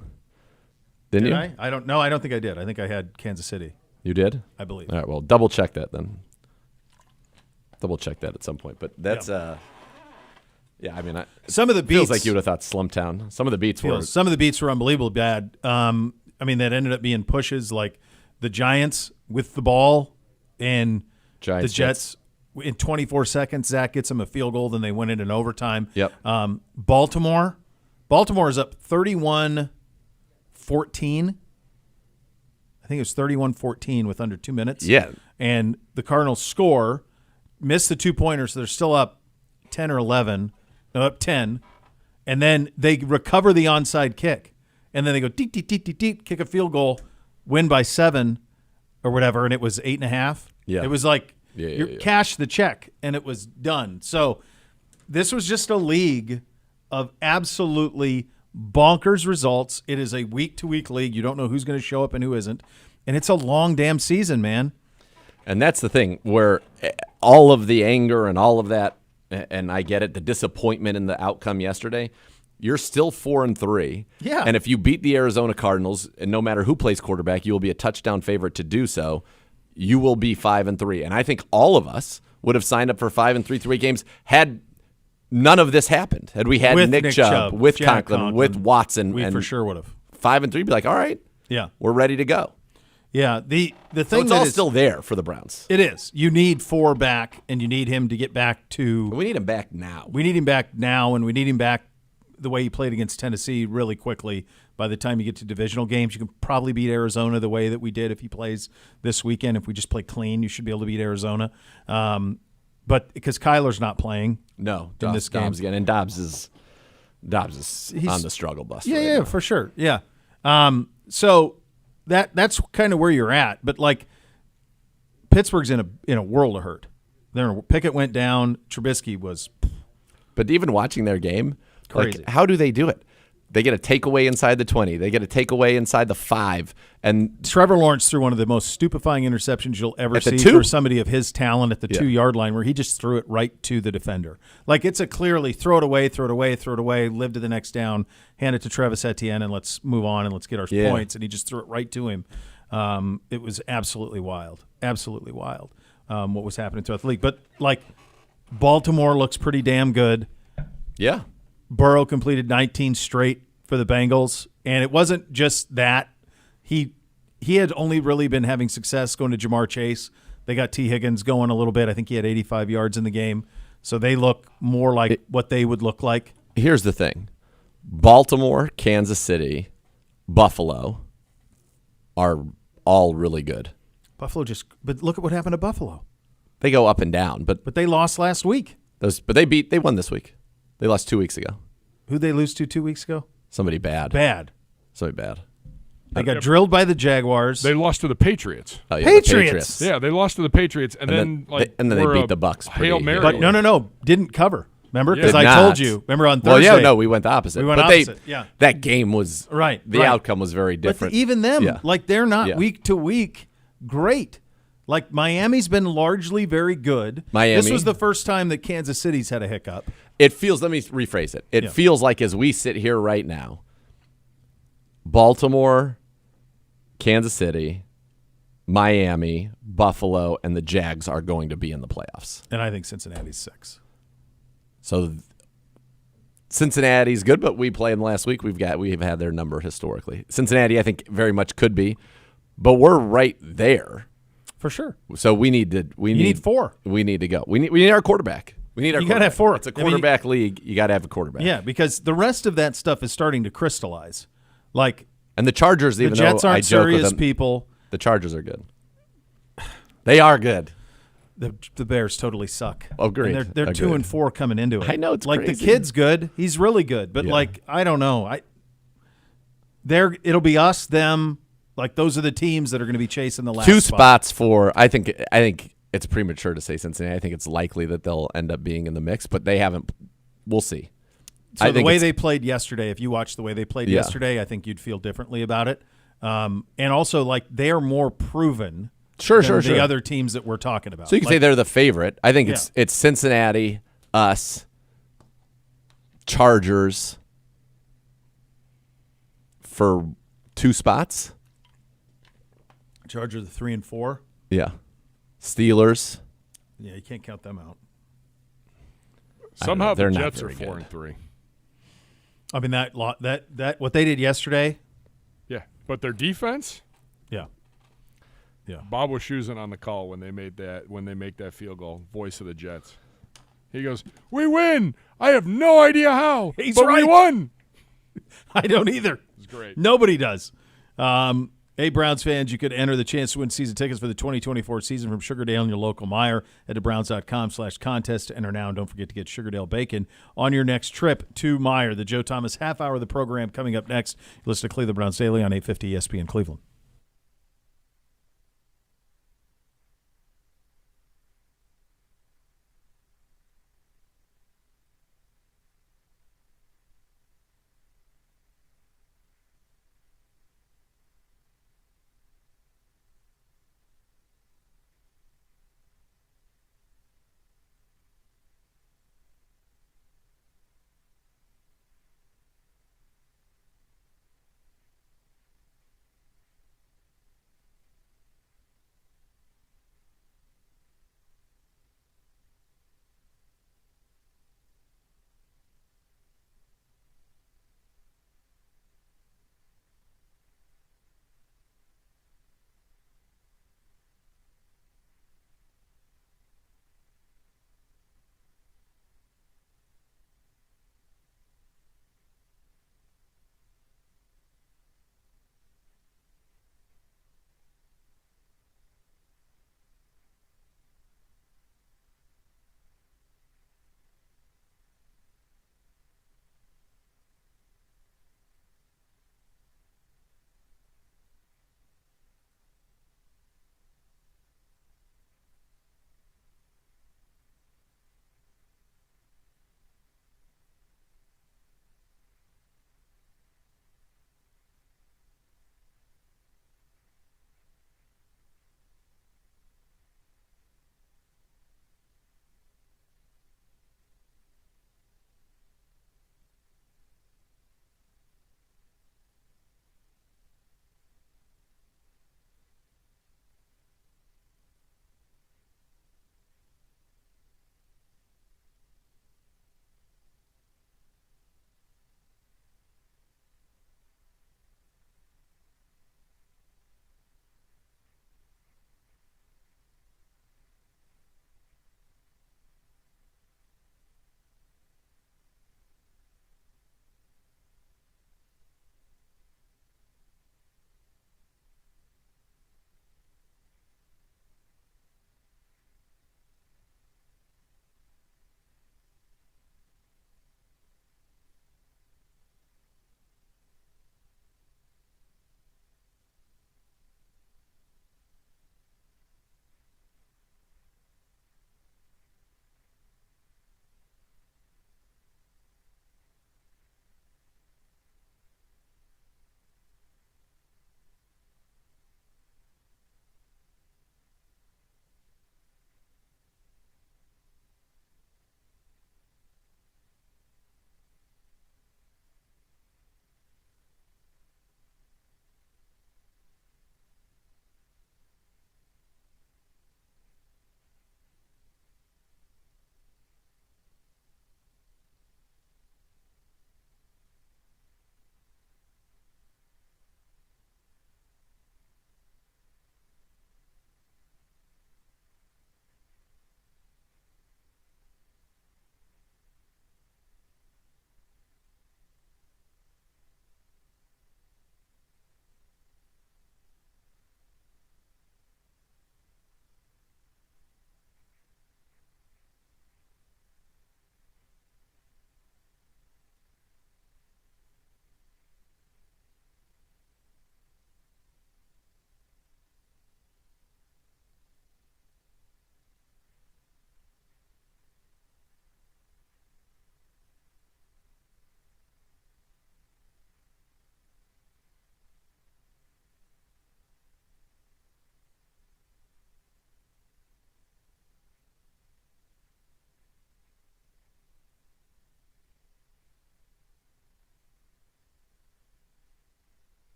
Didn't you? I don't know. I don't think I did. I think I had Kansas City. You did? I believe. All right, well, double check that then. Double check that at some point. But that's I mean, some of the beats feels like you would have thought Slumtown. Some of the beats were unbelievably bad. I mean, that ended up being pushes like the Giants with the ball and the Jets in 24 seconds. Zach gets them a field goal, then they win it in overtime. Yep. Baltimore is up 31-14. I think it was 31-14 with under 2 minutes. Yeah. And the Cardinals score, miss the 2-pointers, so they're still up 10 or 11. No, up 10. And then they recover the onside kick. And then they go deep, deep, deep, deep, deep, kick a field goal, win by 7 or whatever, and it was 8.5. Yeah. It was like cash the check, and it was done. So this was just a league of absolutely bonkers results. It is a week-to-week league. You don't know who's going to show up and who isn't. And it's a long damn season, man. And that's the thing, where all of the anger and all of that, and I get it, the disappointment in the outcome yesterday, you're still 4-3. Yeah. And if you beat the Arizona Cardinals, and no matter who plays quarterback, you will be a touchdown favorite to do so. You will be 5-3. And I think all of us would have signed up for 5-3 3 games had none of this happened. Had we had Nick Chubb, with Conklin, with Watson, we and for sure would have 5-3, be like, all right, we're ready to go. Yeah, the thing so it's that all is, still there for the Browns. It is. You need 4 back, and you need him to get back to. We need him back now. We need him back now, and we need him back the way he played against Tennessee really quickly. By the time you get to divisional games, you can probably beat Arizona the way that we did if he plays this weekend. If we just play clean, you should be able to beat Arizona. But because Kyler's not playing, in this game Dobbs again, and Dobbs is on the struggle bus. Yeah, for sure. Yeah. So that's kind of where you're at. But like Pittsburgh's in a world of hurt. Pickett went down. Trubisky was. But even watching their game, crazy. Like, how do they do it? They get a takeaway inside the 20. They get a takeaway inside the 5. And Trevor Lawrence threw one of the most stupefying interceptions you'll ever see for somebody of his talent at the 2-yard line, where he just threw it right to the defender. Like, it's a clearly throw it away, live to the next down, hand it to Travis Etienne, and let's move on and let's get our points. And he just threw it right to him. It was absolutely wild. Absolutely wild what was happening throughout the league. But, like, Baltimore looks pretty damn good. Yeah. Burrow completed 19 straight for the Bengals, and it wasn't just that. He had only really been having success going to Jamar Chase. They got T. Higgins going a little bit. I think he had 85 yards in the game. So they look more like what they would look like. Here's the thing. Baltimore, Kansas City, Buffalo are all really good. Buffalo but look at what happened to Buffalo. They go up and down, but But they lost last week. they won this week. They lost 2 weeks ago. Who'd they lose to 2 weeks ago? Somebody bad. Bad. Somebody bad. They got drilled by the Jaguars. They lost to the Patriots. Oh, yeah, Patriots! The Yeah, they lost to the Patriots, and then they beat the Bucks Hail pretty Mary. But no, didn't cover. Remember? Because Did I not. told you. Remember on Well, Thursday? yeah, no, we went the opposite. We went but opposite, yeah. That game was Right, The right. outcome was very different. But even them, Yeah. like they're not Yeah. week to week great. Like Miami's been largely very good. Miami. This was the first time that Kansas City's had a hiccup. It feels. Let me rephrase it. It Yeah. feels like as we sit here right now, Baltimore, Kansas City, Miami, Buffalo, and the Jags are going to be in the playoffs. And I think Cincinnati's 6. So Cincinnati's good, but we played them last week. We've had their number historically. Cincinnati, I think, very much could be, but we're right there. For sure. So we need 4. We need to go. We need our quarterback. We need our. You gotta have 4. It's a I mean, quarterback league. You got to have a quarterback. Yeah, because the rest of that stuff is starting to crystallize. Like And the Chargers, the even Jets though I aren't joke with serious them, people. the Chargers are good. They are good. The Bears totally suck. Agreed. And they're Agreed. 2-4 coming into it. I know, it's like crazy. the kid's good. He's really good, but Yeah. like I don't know. It'll be us, them. Like those are the teams that are going to be chasing the last 2 spot. spots for. I think it's premature to say Cincinnati. I think it's likely that they'll end up being in the mix, but they haven't. We'll see. So I the think way it's- they played yesterday, if you watched the way they played Yeah. yesterday, I think you'd feel differently about it. And also, like they are more proven. Sure, than sure, the sure. other teams that we're talking about. So you can say they're the favorite. I think it's Cincinnati, us, Chargers for 2 spots. Chargers 3 and 4. Yeah. Steelers. Yeah, you can't count them out. Somehow They're the not Jets are very 4 good. and 3. I mean that what they did yesterday. Yeah, but their defense. Yeah. Bob was choosing on the call when they make that field goal. Voice of the Jets. He goes, "We win. I have no idea how, He's but we right. won." I don't either. It's great. Nobody does. Hey, Browns fans, you could enter the chance to win season tickets for the 2024 season from Sugardale and your local Meijer. Head to browns.com/contest to enter now. And don't forget to get Sugardale bacon on your next trip to Meijer. The Joe Thomas half hour of the program coming up next. You listen to Cleveland Browns Daily on 850 ESPN Cleveland.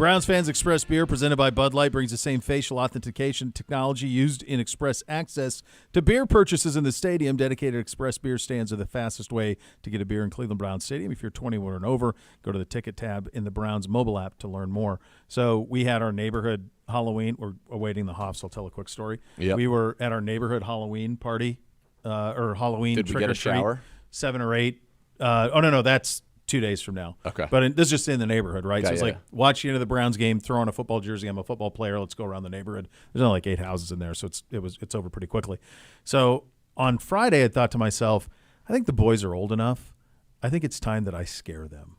Browns Fans Express Beer, presented by Bud Light, brings the same facial authentication technology used in Express access to beer purchases in the stadium. Dedicated Express Beer stands are the fastest way to get a beer in Cleveland Browns Stadium. If you're 21 and over, go to the ticket tab in the Browns mobile app to learn more. So we had our neighborhood Halloween. We're awaiting the Hoffs. I'll tell a quick story. Yep. We were at our neighborhood Halloween party, or Halloween Did we trick get or a shower? treat. 7 or 8. No, that's 2 days from now. Okay. But this is just in the neighborhood, right? Yeah, so it's like watch the end of the Browns game, throw on a football jersey. I'm a football player. Let's go around the neighborhood. There's only like 8 houses in there, so it's over pretty quickly. So on Friday, I thought to myself, I think the boys are old enough. I think it's time that I scare them,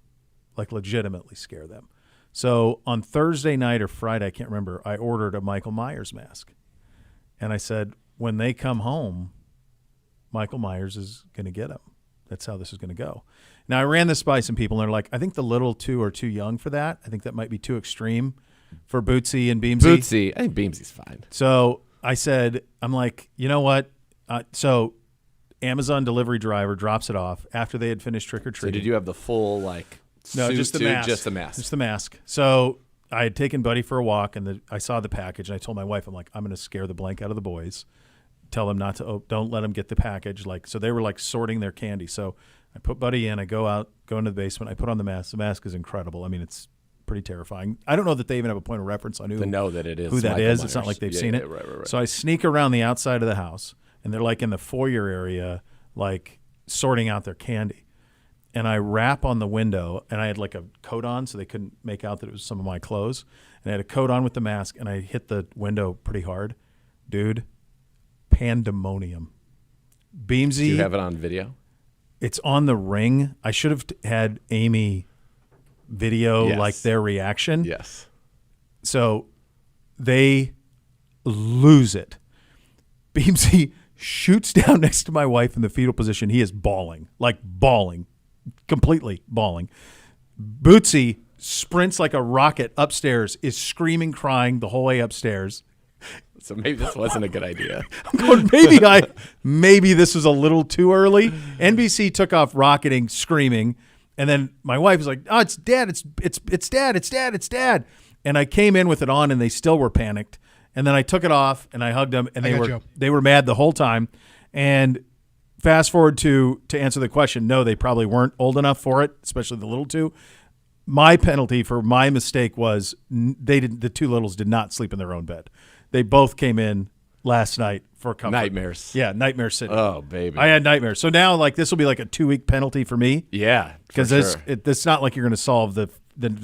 like legitimately scare them. So on Thursday night or Friday, I can't remember, I ordered a Michael Myers mask. And I said, when they come home, Michael Myers is going to get them. That's how this is going to go. Now, I ran this by some people, and they're like, I think the little two are too young for that. I think that might be too extreme for Bootsy and Beamsy. Bootsy, I think Beamsy's fine. So I said, I'm like, you know what? So Amazon delivery driver drops it off after they had finished So trick-or-treating. did you have the full, like, No, suit just the suit? mask. Just the mask. Just the mask. So I had taken Buddy for a walk, and I saw the package, and I told my wife, I'm like, I'm going to scare the blank out of the boys. Tell them not to, don't let them get the package. Like, so they were like sorting their candy. So I put Buddy in, I go into the basement, I put on the mask. The mask is incredible. I mean, it's pretty terrifying. I don't know that they even have a point of reference on To know that it is who that Michael is. Myers. It's not like they've Yeah, seen yeah, it. Right. So I sneak around the outside of the house, and they're like in the foyer area, like sorting out their candy. And I rap on the window, and I had like a coat on so they couldn't make out that it was some of my clothes. And I had a coat on with the mask, and I hit the window pretty hard. Dude, pandemonium. Beamsy. Do you have it on video? It's on the Ring. I should have had Amy video Yes. like their reaction. Yes. So they lose it. Beamsy shoots down next to my wife in the fetal position. He is bawling, completely bawling. Bootsy sprints like a rocket upstairs, is screaming, crying the whole way upstairs. So maybe this wasn't a good idea. I'm going, maybe this was a little too early. NBC took off rocketing, screaming, and then my wife was like, "Oh, it's Dad! It's Dad! And I came in with it on, and they still were panicked. And then I took it off, and I hugged them, and they were mad the whole time. And fast forward to answer the question, no, they probably weren't old enough for it, especially the little two. My penalty for my mistake was the two littles did not sleep in their own bed. They both came in last night for comfort. Nightmares. Yeah, Nightmare City. Oh, baby. I had nightmares. So now, like, this will be like a 2-week penalty for me. Yeah, Because sure. it's not like you're going to solve the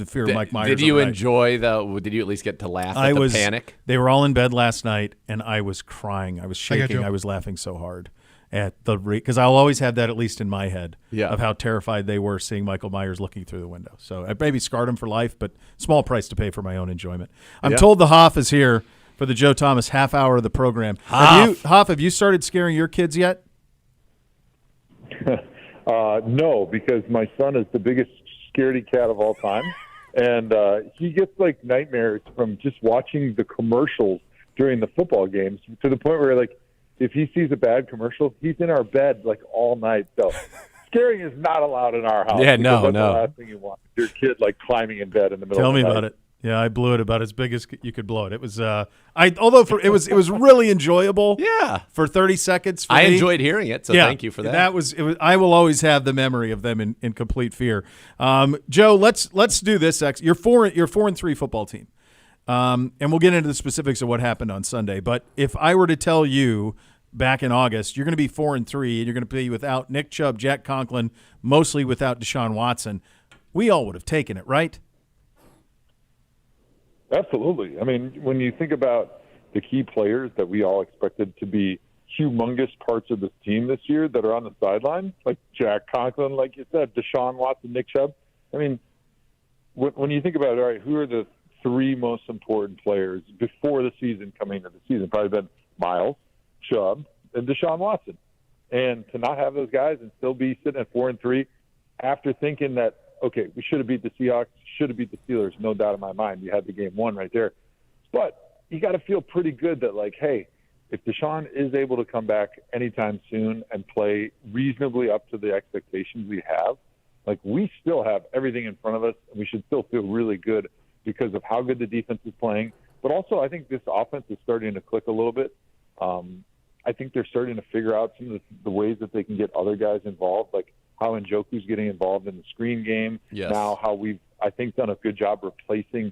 fear of Mike Myers. Did you overnight. enjoy Did you at least get to laugh at the panic? They were all in bed last night, and I was crying. I was shaking. I was laughing so hard at because I'll always have that, at least in my head, of how terrified they were seeing Michael Myers looking through the window. So I maybe scarred him for life, but small price to pay for my own enjoyment. I'm told the Hoff is here for the Joe Thomas half hour of the program. Hoff, have you started scaring your kids yet? No, because my son is the biggest scaredy cat of all time. And he gets like nightmares from just watching the commercials during the football games, to the point where, like, if he sees a bad commercial, he's in our bed like all night. So scaring is not allowed in our house. Yeah, because no. that's the last thing you want. Your kid like climbing in bed in the middle Tell of me the night. about it. Yeah, I blew it about as big as you could blow it. It was it was really enjoyable. Yeah. For 30 seconds for I me. enjoyed hearing it, so thank you for that. It was I will always have the memory of them in complete fear. Joe, let's do this. You're 4-3 football team. And we'll get into the specifics of what happened on Sunday, but if I were to tell you back in August, you're going to be 4-3 and you're going to be without Nick Chubb, Jack Conklin, mostly without Deshaun Watson, we all would have taken it, right? Absolutely. I mean, when you think about the key players that we all expected to be humongous parts of this team this year that are on the sideline, like Jack Conklin, like you said, Deshaun Watson, Nick Chubb. I mean, when you think about it, all right, who are the three most important players before the season, coming into the season? Probably been Miles, Chubb, and Deshaun Watson. And to not have those guys and still be sitting at 4-3 after thinking that, okay, we should have beat the Seahawks, should have beat the Steelers, no doubt in my mind. You had the game won right there. But you got to feel pretty good that, like, hey, if Deshaun is able to come back anytime soon and play reasonably up to the expectations we have, like, we still have everything in front of us, and we should still feel really good because of how good the defense is playing. But also, I think this offense is starting to click a little bit. I think they're starting to figure out some of the ways that they can get other guys involved, like how Njoku's getting involved in the screen game. Yes. Now how we've, I think, done a good job replacing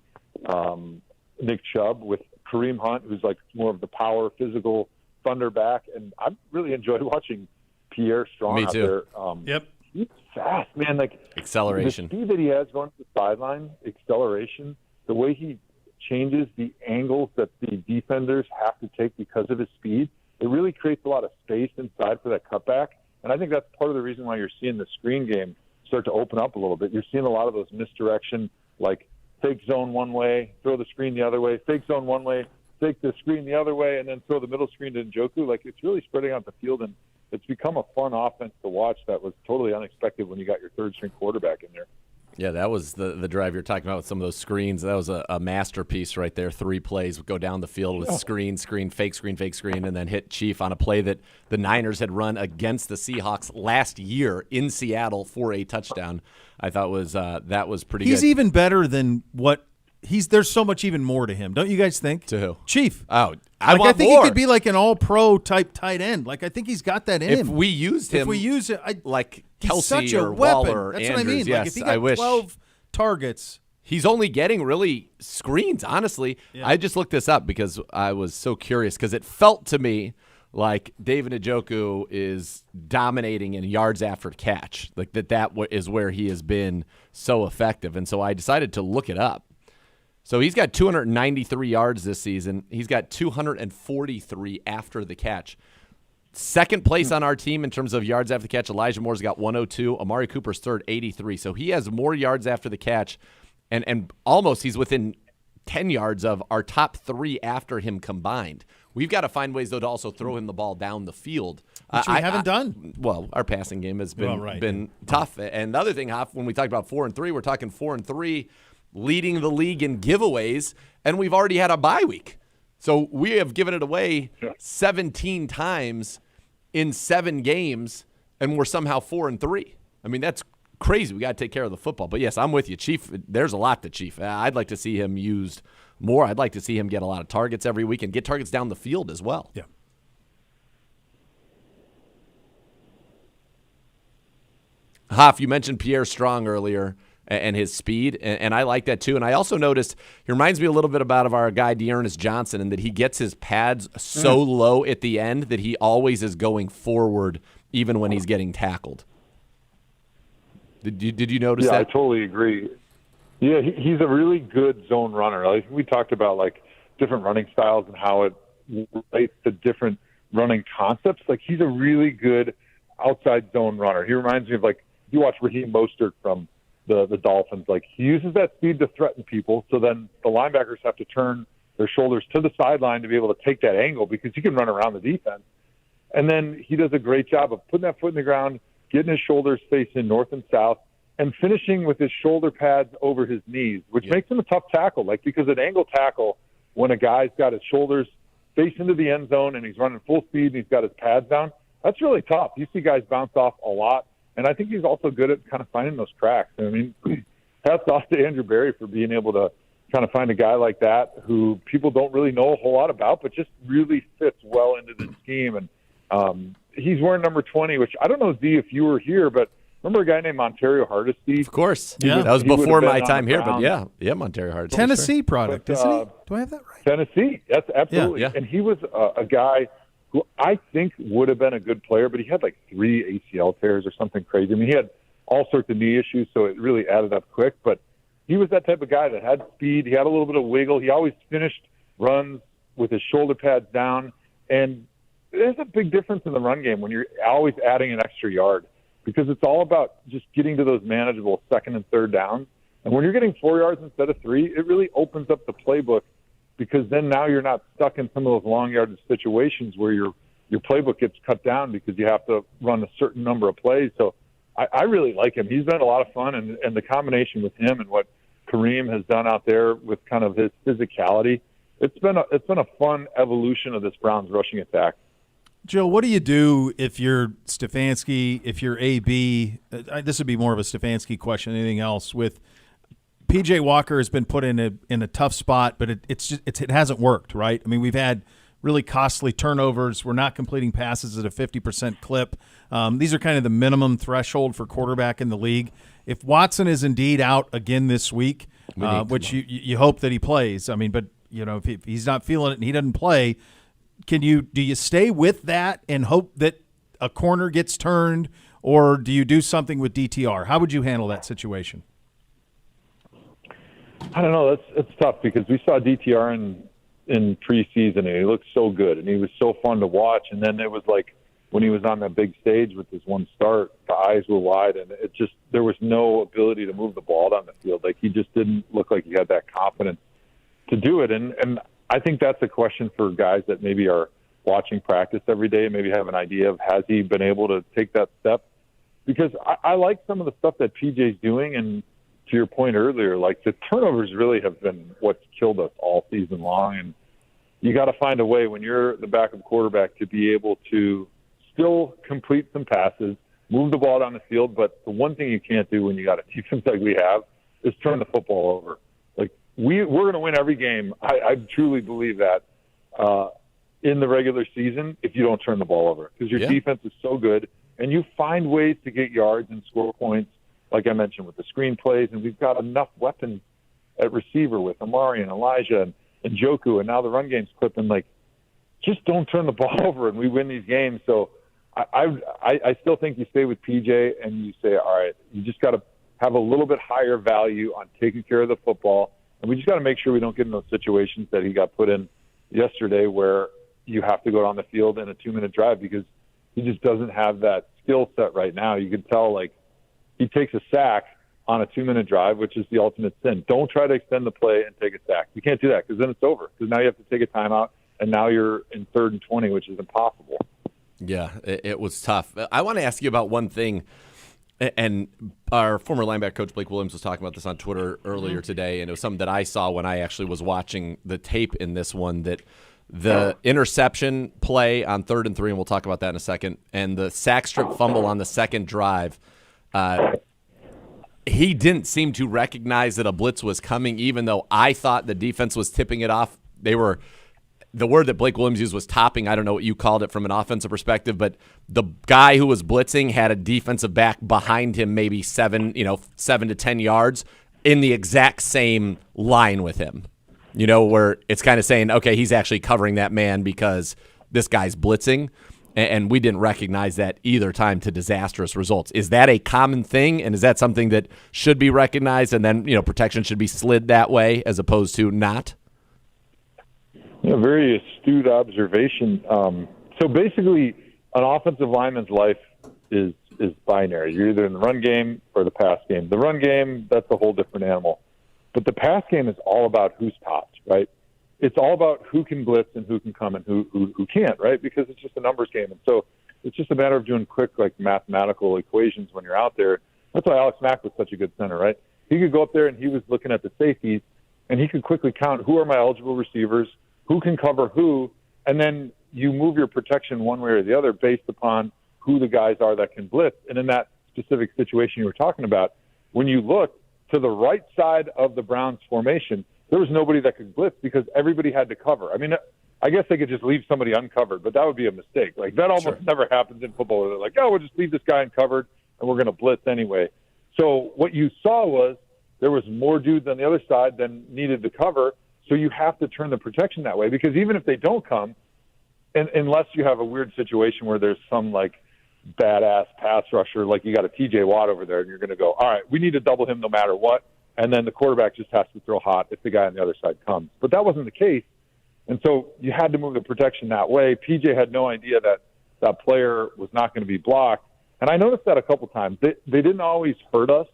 Nick Chubb with Kareem Hunt, who's like more of the power, physical thunder back. And I've really enjoyed watching Pierre Strong Me out too. there. Yep. He's fast, man. Like Acceleration. the speed that he has going to the sideline, acceleration, the way he changes the angles that the defenders have to take because of his speed, it really creates a lot of space inside for that cutback. And I think that's part of the reason why you're seeing the screen game start to open up a little bit. You're seeing a lot of those misdirection, like fake zone one way, throw the screen the other way, fake zone one way, fake the screen the other way, and then throw the middle screen to Njoku. Like, it's really spreading out the field, and it's become a fun offense to watch that was totally unexpected when you got your third-string quarterback in there. Yeah, that was the drive you're talking about with some of those screens. That was a masterpiece right there. 3 plays, go down the field with screen, fake screen, and then hit Chief on a play that the Niners had run against the Seahawks last year in Seattle for a touchdown. I thought that was pretty good. He's even better than what there's so much even more to him. Don't you guys think? To who? Chief. Oh, I think more. he could be like an all-pro type tight end. Like, I think he's got that in him. If we used him, like he's Kelsey such a or weapon. Waller, That's Andrews, what I mean. yes, Like, if he I got wish. 12 targets. He's only getting really screens, honestly. Yeah. I just looked this up because I was so curious because it felt to me like David Njoku is dominating in yards after catch, like that is where he has been so effective. And so I decided to look it up. So he's got 293 yards this season. He's got 243 after the catch. Second place on our team in terms of yards after the catch. Elijah Moore's got 102. Amari Cooper's third, 83. So he has more yards after the catch, and almost he's within 10 yards of our top 3 after him combined. We've got to find ways, though, to also throw him the ball down the field. Which we haven't done. Well, our passing game has been been tough. And the other thing, Hoff, when we talk about 4-3, we're talking 4-3, leading the league in giveaways, and we've already had a bye week. So we have given it away 17 times in 7 games, and we're somehow 4-3. I mean, that's crazy. We got to take care of the football. But, yes, I'm with you. Chief, there's a lot to Chief. I'd like to see him used more. I'd like to see him get a lot of targets every week and get targets down the field as well. Yeah. Hoff, you mentioned Pierre Strong earlier and his speed, and I like that too. And I also noticed he reminds me a little bit about our guy Dearness Johnson, in that he gets his pads so low at the end that he always is going forward even when he's getting tackled. Did you notice that? Yeah, I totally agree. Yeah, he's a really good zone runner. Like, we talked about like different running styles and how it relates to different running concepts. Like, he's a really good outside zone runner. He reminds me of, like, you watch Raheem Mostert from the Dolphins. Like, he uses that speed to threaten people, so then the linebackers have to turn their shoulders to the sideline to be able to take that angle because he can run around the defense. And then he does a great job of putting that foot in the ground, getting his shoulders facing north and south, and finishing with his shoulder pads over his knees, which makes him a tough tackle. Like, because an angle tackle, when a guy's got his shoulders face into the end zone and he's running full speed and he's got his pads down, that's really tough. You see guys bounce off a lot. And I think he's also good at kind of finding those cracks. I mean, hats off to Andrew Berry for being able to kind of find a guy like that who people don't really know a whole lot about, but just really fits well into the scheme. And he's wearing number 20, which I don't know, Z, if you were here, but remember a guy named Montario Hardesty? Of course. Yeah. That was He would before have my been time on here, the but ground. yeah, Montario Hardesty. Tennessee product, But, isn't he? Do I have that right? Tennessee, yes, absolutely. Yeah. And he was a guy who I think would have been a good player, but he had like 3 ACL tears or something crazy. I mean, he had all sorts of knee issues, so it really added up quick. But he was that type of guy that had speed. He had a little bit of wiggle. He always finished runs with his shoulder pads down. And there's a big difference in the run game when you're always adding an extra yard, because it's all about just getting to those manageable second and third downs. And when you're getting 4 yards instead of 3, it really opens up the playbook, because then now you're not stuck in some of those long yardage situations where your playbook gets cut down because you have to run a certain number of plays. So I really like him. He's been a lot of fun, and the combination with him and what Kareem has done out there with kind of his physicality, it's been a fun evolution of this Browns rushing attack. Joe, what do you do if you're Stefanski, if you're AB? This would be more of a Stefanski question than anything else. With PJ Walker has been put in a tough spot, but it hasn't worked, right? I mean, we've had really costly turnovers. We're not completing passes at a 50% clip. These are kind of the minimum threshold for quarterback in the league. If Watson is indeed out again this week, which you hope that he plays, I mean, but if he's not feeling it and he doesn't play, do you stay with that and hope that a corner gets turned, or do you do something with DTR? How would you handle that situation? I don't know. It's tough because we saw DTR in preseason, and he looked so good, and he was so fun to watch. And then it was like when he was on that big stage with his one start, the eyes were wide, and there was no ability to move the ball down the field. Like, he just didn't look like he had that confidence to do it. And I think that's a question for guys that maybe are watching practice every day, maybe have an idea of, has he been able to take that step? Because I like some of the stuff that PJ's doing, and to your point earlier, like, the turnovers really have been what's killed us all season long. And you got to find a way when you're the backup quarterback to be able to still complete some passes, move the ball down the field. But the one thing you can't do when you got a defense like we have is turn the football over. Like, we're going to win every game. I truly believe that in the regular season if you don't turn the ball over, because your defense is so good and you find ways to get yards and score points, like I mentioned, with the screen plays. And we've got enough weapons at receiver with Amari and Elijah and Joku, and now the run game's clipping. Like, just don't turn the ball over and we win these games. So I still think you stay with PJ and you say, all right, you just got to have a little bit higher value on taking care of the football. And we just got to make sure we don't get in those situations that he got put in yesterday where you have to go down the field in a 2-minute drive, because he just doesn't have that skill set right now. You can tell, like, he takes a sack on a 2-minute drive, which is the ultimate sin. Don't try to extend the play and take a sack. You can't do that, because then it's over. Because now you have to take a timeout, and now you're in 3rd and 20, which is impossible. Yeah, it was tough. I want to ask you about one thing, and our former linebacker coach Blake Williams was talking about this on Twitter earlier today, and it was something that I saw when I actually was watching the tape in this one, that the interception play on 3rd and 3, and we'll talk about that in a second, and the sack strip fumble on the second drive, he didn't seem to recognize that a blitz was coming, even though I thought the defense was tipping it off. The word that Blake Williams used was topping. I don't know what you called it from an offensive perspective, but the guy who was blitzing had a defensive back behind him, maybe 7 to 10 yards, in the exact same line with him. Where it's kind of saying, okay, he's actually covering that man because this guy's blitzing, and we didn't recognize that either time, to disastrous results. Is that a common thing, and is that something that should be recognized, and then protection should be slid that way as opposed to not? Very astute observation. So basically, an offensive lineman's life is binary. You're either in the run game or the pass game. The run game, that's a whole different animal. But the pass game is all about who's topped, right? It's all about who can blitz and who can come and who can't, right? Because it's just a numbers game. And so it's just a matter of doing quick, like, mathematical equations when you're out there. That's why Alex Mack was such a good center, right? He could go up there and he was looking at the safeties, and he could quickly count who are my eligible receivers, who can cover who, and then you move your protection one way or the other based upon who the guys are that can blitz. And in that specific situation you were talking about, when you look to the right side of the Browns formation, there was nobody that could blitz because everybody had to cover. I mean, I guess they could just leave somebody uncovered, but that would be a mistake. Like, that almost never happens in football. They're like, oh, we'll just leave this guy uncovered and we're going to blitz anyway. So what you saw was there was more dudes on the other side than needed to cover. So you have to turn the protection that way, because even if they don't come, and unless you have a weird situation where there's some, like, badass pass rusher, like you got a TJ Watt over there, and you're going to go, all right, we need to double him no matter what, and then the quarterback just has to throw hot if the guy on the other side comes. But that wasn't the case, and so you had to move the protection that way. PJ had no idea that that player was not going to be blocked, and I noticed that a couple times. They didn't always hurt us,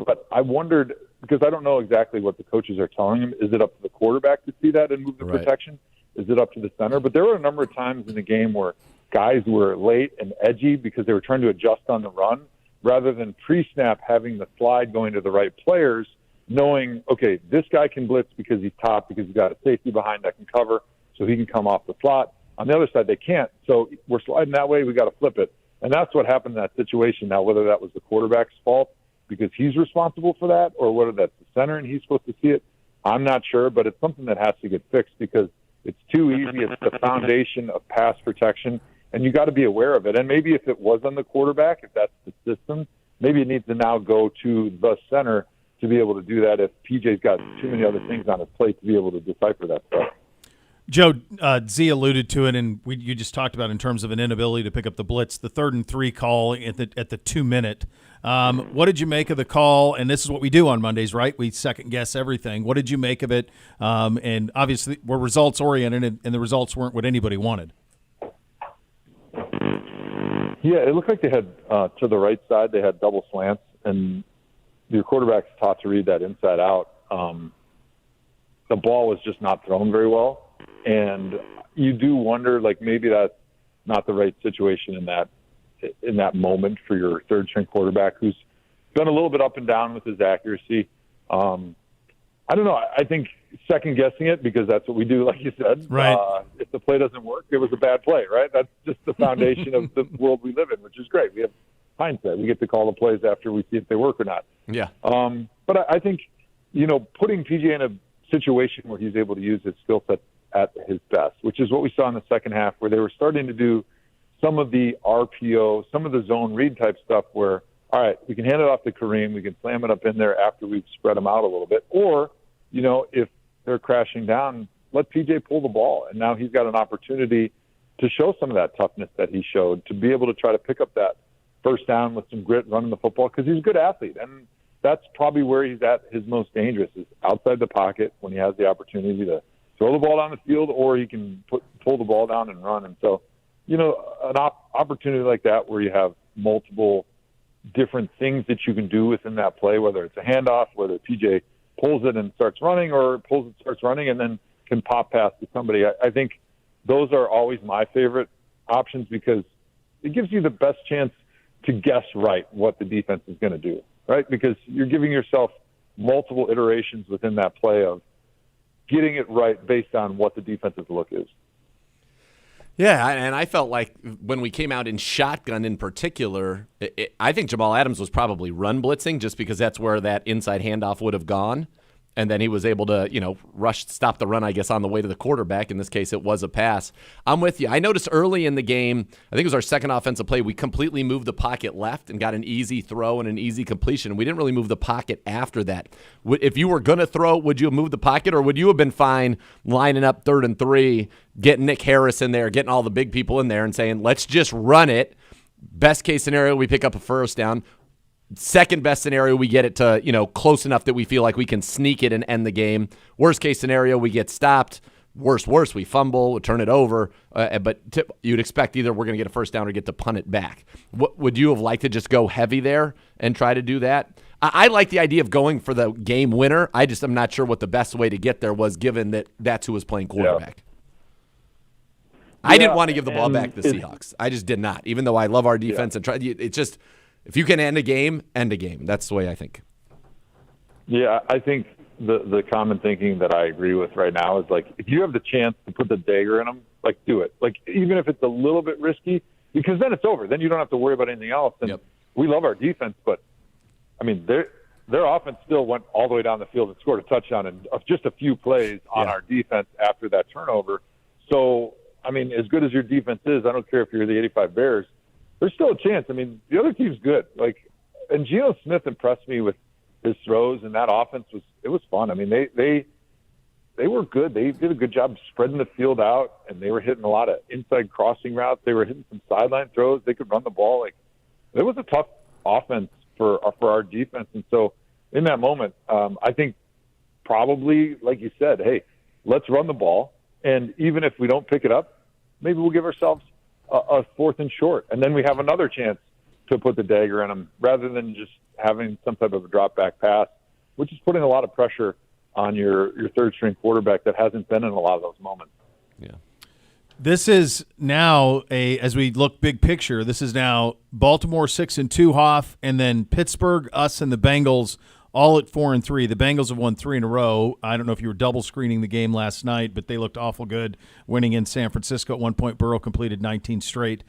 but I wondered, because I don't know exactly what the coaches are telling him. Is it up to the quarterback to see that and move the protection? Is it up to the center? But there were a number of times in the game where guys were late and edgy because they were trying to adjust on the run rather than pre-snap having the slide going to the right players, knowing, okay, this guy can blitz because he's top, because he's got a safety behind that can cover, so he can come off the slot. On the other side, they can't. So we're sliding that way. We got to flip it. And that's what happened in that situation. Now, whether that was the quarterback's fault because he's responsible for that or whether that's the center and he's supposed to see it. I'm not sure, but it's something that has to get fixed because it's too easy. It's the foundation of pass protection, and you got to be aware of it. And maybe if it was on the quarterback, if that's the system, maybe it needs to now go to the center to be able to do that if PJ's got too many other things on his plate to be able to decipher that stuff. Joe, Z alluded to it, and you just talked about in terms of an inability to pick up the blitz, the 3rd and 3 call at the 2-minute. What did you make of the call? And this is what we do on Mondays, right? We second-guess everything. What did you make of it? And obviously we're results-oriented, and the results weren't what anybody wanted. Yeah, it looked like they had, to the right side, they had double slants, and your quarterback's taught to read that inside out. The ball was just not thrown very well. And you do wonder, like, maybe that's not the right situation in that moment for your third-string quarterback who's been a little bit up and down with his accuracy. I don't know. I think second-guessing it, because that's what we do, like you said. Right. If the play doesn't work, it was a bad play, right? That's just the foundation of the world we live in, which is great. We have hindsight. We get to call the plays after we see if they work or not. Yeah. But I think, putting PJ in a situation where he's able to use his skill set at his best, which is what we saw in the second half, where they were starting to do some of the RPO, some of the zone read type stuff where, all right, we can hand it off to Kareem, we can slam it up in there after we've spread them out a little bit. Or, if they're crashing down, let PJ pull the ball. And now he's got an opportunity to show some of that toughness that he showed, to be able to try to pick up that first down with some grit running the football, because he's a good athlete. And that's probably where he's at his most dangerous, is outside the pocket when he has the opportunity to throw the ball down the field, or he can pull the ball down and run. And so, an opportunity like that where you have multiple different things that you can do within that play, whether it's a handoff, whether PJ pulls it and starts running, or pulls it, starts running, and then can pop pass to somebody. I think those are always my favorite options because it gives you the best chance to guess right what the defense is going to do, right? Because you're giving yourself multiple iterations within that play of getting it right based on what the defensive look is. Yeah, and I felt like when we came out in shotgun in particular, I think Jamal Adams was probably run blitzing just because that's where that inside handoff would have gone. And then he was able to, stop the run, I guess, on the way to the quarterback. In this case, it was a pass. I'm with you. I noticed early in the game, I think it was our second offensive play, we completely moved the pocket left and got an easy throw and an easy completion. We didn't really move the pocket after that. If you were going to throw, would you have moved the pocket, or would you have been fine lining up 3rd and 3, getting Nick Harris in there, getting all the big people in there and saying, let's just run it. Best case scenario, we pick up a first down. Second best scenario, we get it to, close enough that we feel like we can sneak it and end the game. Worst case scenario, we get stopped. Worst, we fumble, we turn it over. But you'd expect either we're going to get a first down or get to punt it back. Would you have liked to just go heavy there and try to do that? I like the idea of going for the game winner. I just am not sure what the best way to get there was, given that that's who was playing quarterback. Yeah. I didn't want to give the ball back to the Seahawks. I just did not, even though I love our defense and try. It's just, if you can end a game, end a game. That's the way I think. Yeah, I think the common thinking that I agree with right now is, like, if you have the chance to put the dagger in them, like, do it. Like, even if it's a little bit risky, because then it's over. Then you don't have to worry about anything else. And we love our defense, but, I mean, their offense still went all the way down the field and scored a touchdown in just a few plays on our defense after that turnover. So, I mean, as good as your defense is, I don't care if you're the 85 Bears, there's still a chance. I mean, the other team's good. Like, and Geno Smith impressed me with his throws, and that offense was fun. I mean, they were good. They did a good job spreading the field out, and they were hitting a lot of inside crossing routes. They were hitting some sideline throws. They could run the ball. Like, it was a tough offense for our defense. And so in that moment, I think probably, like you said, hey, let's run the ball. And even if we don't pick it up, maybe we'll give ourselves a 4th and short, and then we have another chance to put the dagger in them rather than just having some type of a drop back pass, which is putting a lot of pressure on your third string quarterback that hasn't been in a lot of those moments. Yeah. This is now as we look big picture, this is now Baltimore 6-2, Hoff, and then Pittsburgh, us, and the Bengals all at 4-3. The Bengals have won 3 in a row. I don't know if you were double screening the game last night, but they looked awful good winning in San Francisco. At one point, Burrow completed 19 straight.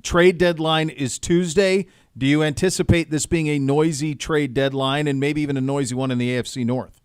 Trade deadline is Tuesday. Do you anticipate this being a noisy trade deadline and maybe even a noisy one in the AFC North?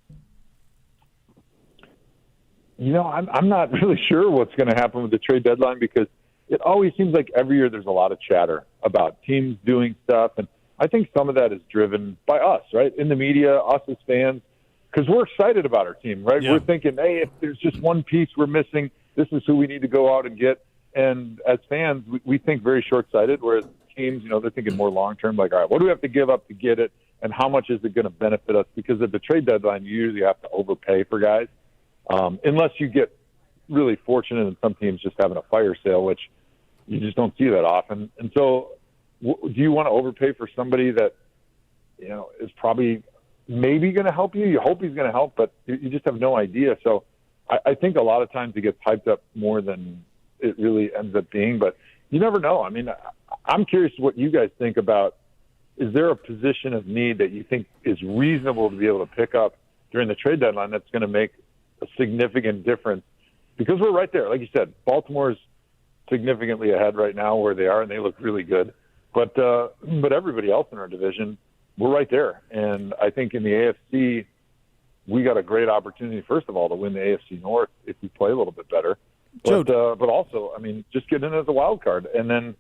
I'm not really sure what's going to happen with the trade deadline because it always seems like every year there's a lot of chatter about teams doing stuff. And I think some of that is driven by us, right? In the media, us as fans, because we're excited about our team, right? Yeah. We're thinking, hey, if there's just one piece we're missing, this is who we need to go out and get. And as fans, we think very short-sighted, whereas teams, they're thinking more long-term, like, all right, what do we have to give up to get it, and how much is it going to benefit us? Because at the trade deadline, you usually have to overpay for guys, unless you get really fortunate and some teams just having a fire sale, which you just don't see that often. And so do you want to overpay for somebody that, is probably maybe going to help you? You hope he's going to help, but you just have no idea. So I think a lot of times it gets hyped up more than it really ends up being, but you never know. I mean, I'm curious what you guys think about, is there a position of need that you think is reasonable to be able to pick up during the trade deadline that's going to make a significant difference? Because we're right there. Like you said, Baltimore's significantly ahead right now where they are, and they look really good. But everybody else in our division, we're right there. And I think in the AFC, we got a great opportunity, first of all, to win the AFC North if we play a little bit better. But also, I mean, just get in as a wild card and then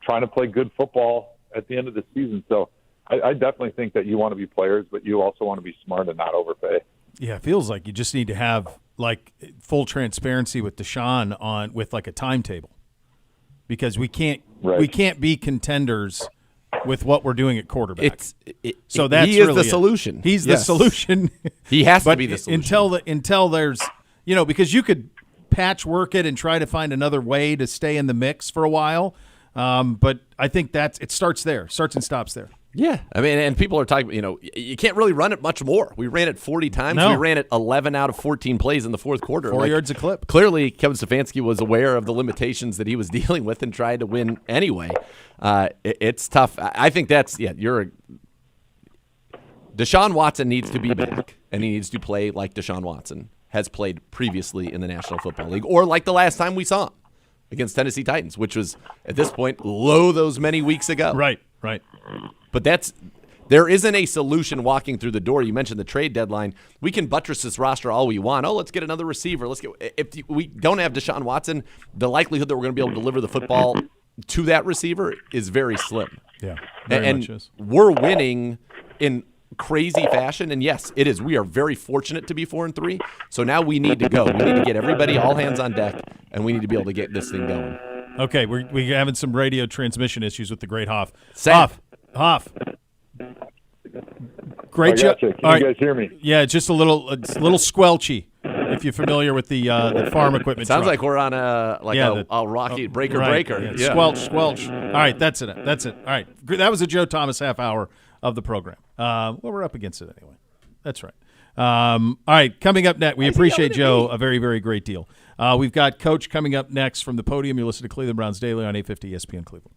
trying to play good football at the end of the season. So I definitely think that you want to be players, but you also want to be smart and not overpay. Yeah, it feels like you just need to have like full transparency with Deshaun with like a timetable, because we can't be contenders with what we're doing at quarterback. So that's he is really the solution. He's the solution. He has to but be the solution until there's because you could patchwork it and try to find another way to stay in the mix for a while. But I think it starts and stops there. Yeah. I mean, and people are talking, you can't really run it much more. We ran it 40 times. No. We ran it 11 out of 14 plays in the fourth quarter. 4 yards a clip. Clearly, Kevin Stefanski was aware of the limitations that he was dealing with and tried to win anyway. It's tough. I think Deshaun Watson needs to be back, and he needs to play like Deshaun Watson has played previously in the National Football League, or like the last time we saw him against Tennessee Titans, which was, at this point, those many weeks ago. Right. But there isn't a solution walking through the door. You mentioned the trade deadline. We can buttress this roster all we want. Oh, let's get another receiver. If we don't have Deshaun Watson, the likelihood that we're going to be able to deliver the football to that receiver is very slim. Yeah, very much is. We're winning in crazy fashion, and yes, it is. We are very fortunate to be 4-3. So now we need to go. We need to get everybody all hands on deck, and we need to be able to get this thing going. Okay, we're having some radio transmission issues with the great Hoff. Hoff. Great job. Can you guys hear me? Yeah, just a little squelchy. If you're familiar with the farm equipment, Sounds truck. like we're on a rocky breaker. Yeah. Squelch. All right, that's it. All right, that was a Joe Thomas half hour of the program. Well, we're up against it anyway. That's right. All right, coming up next, we appreciate Joe a very, very great deal. We've got Coach coming up next from the podium. You listen to Cleveland Browns Daily on 850 ESPN Cleveland.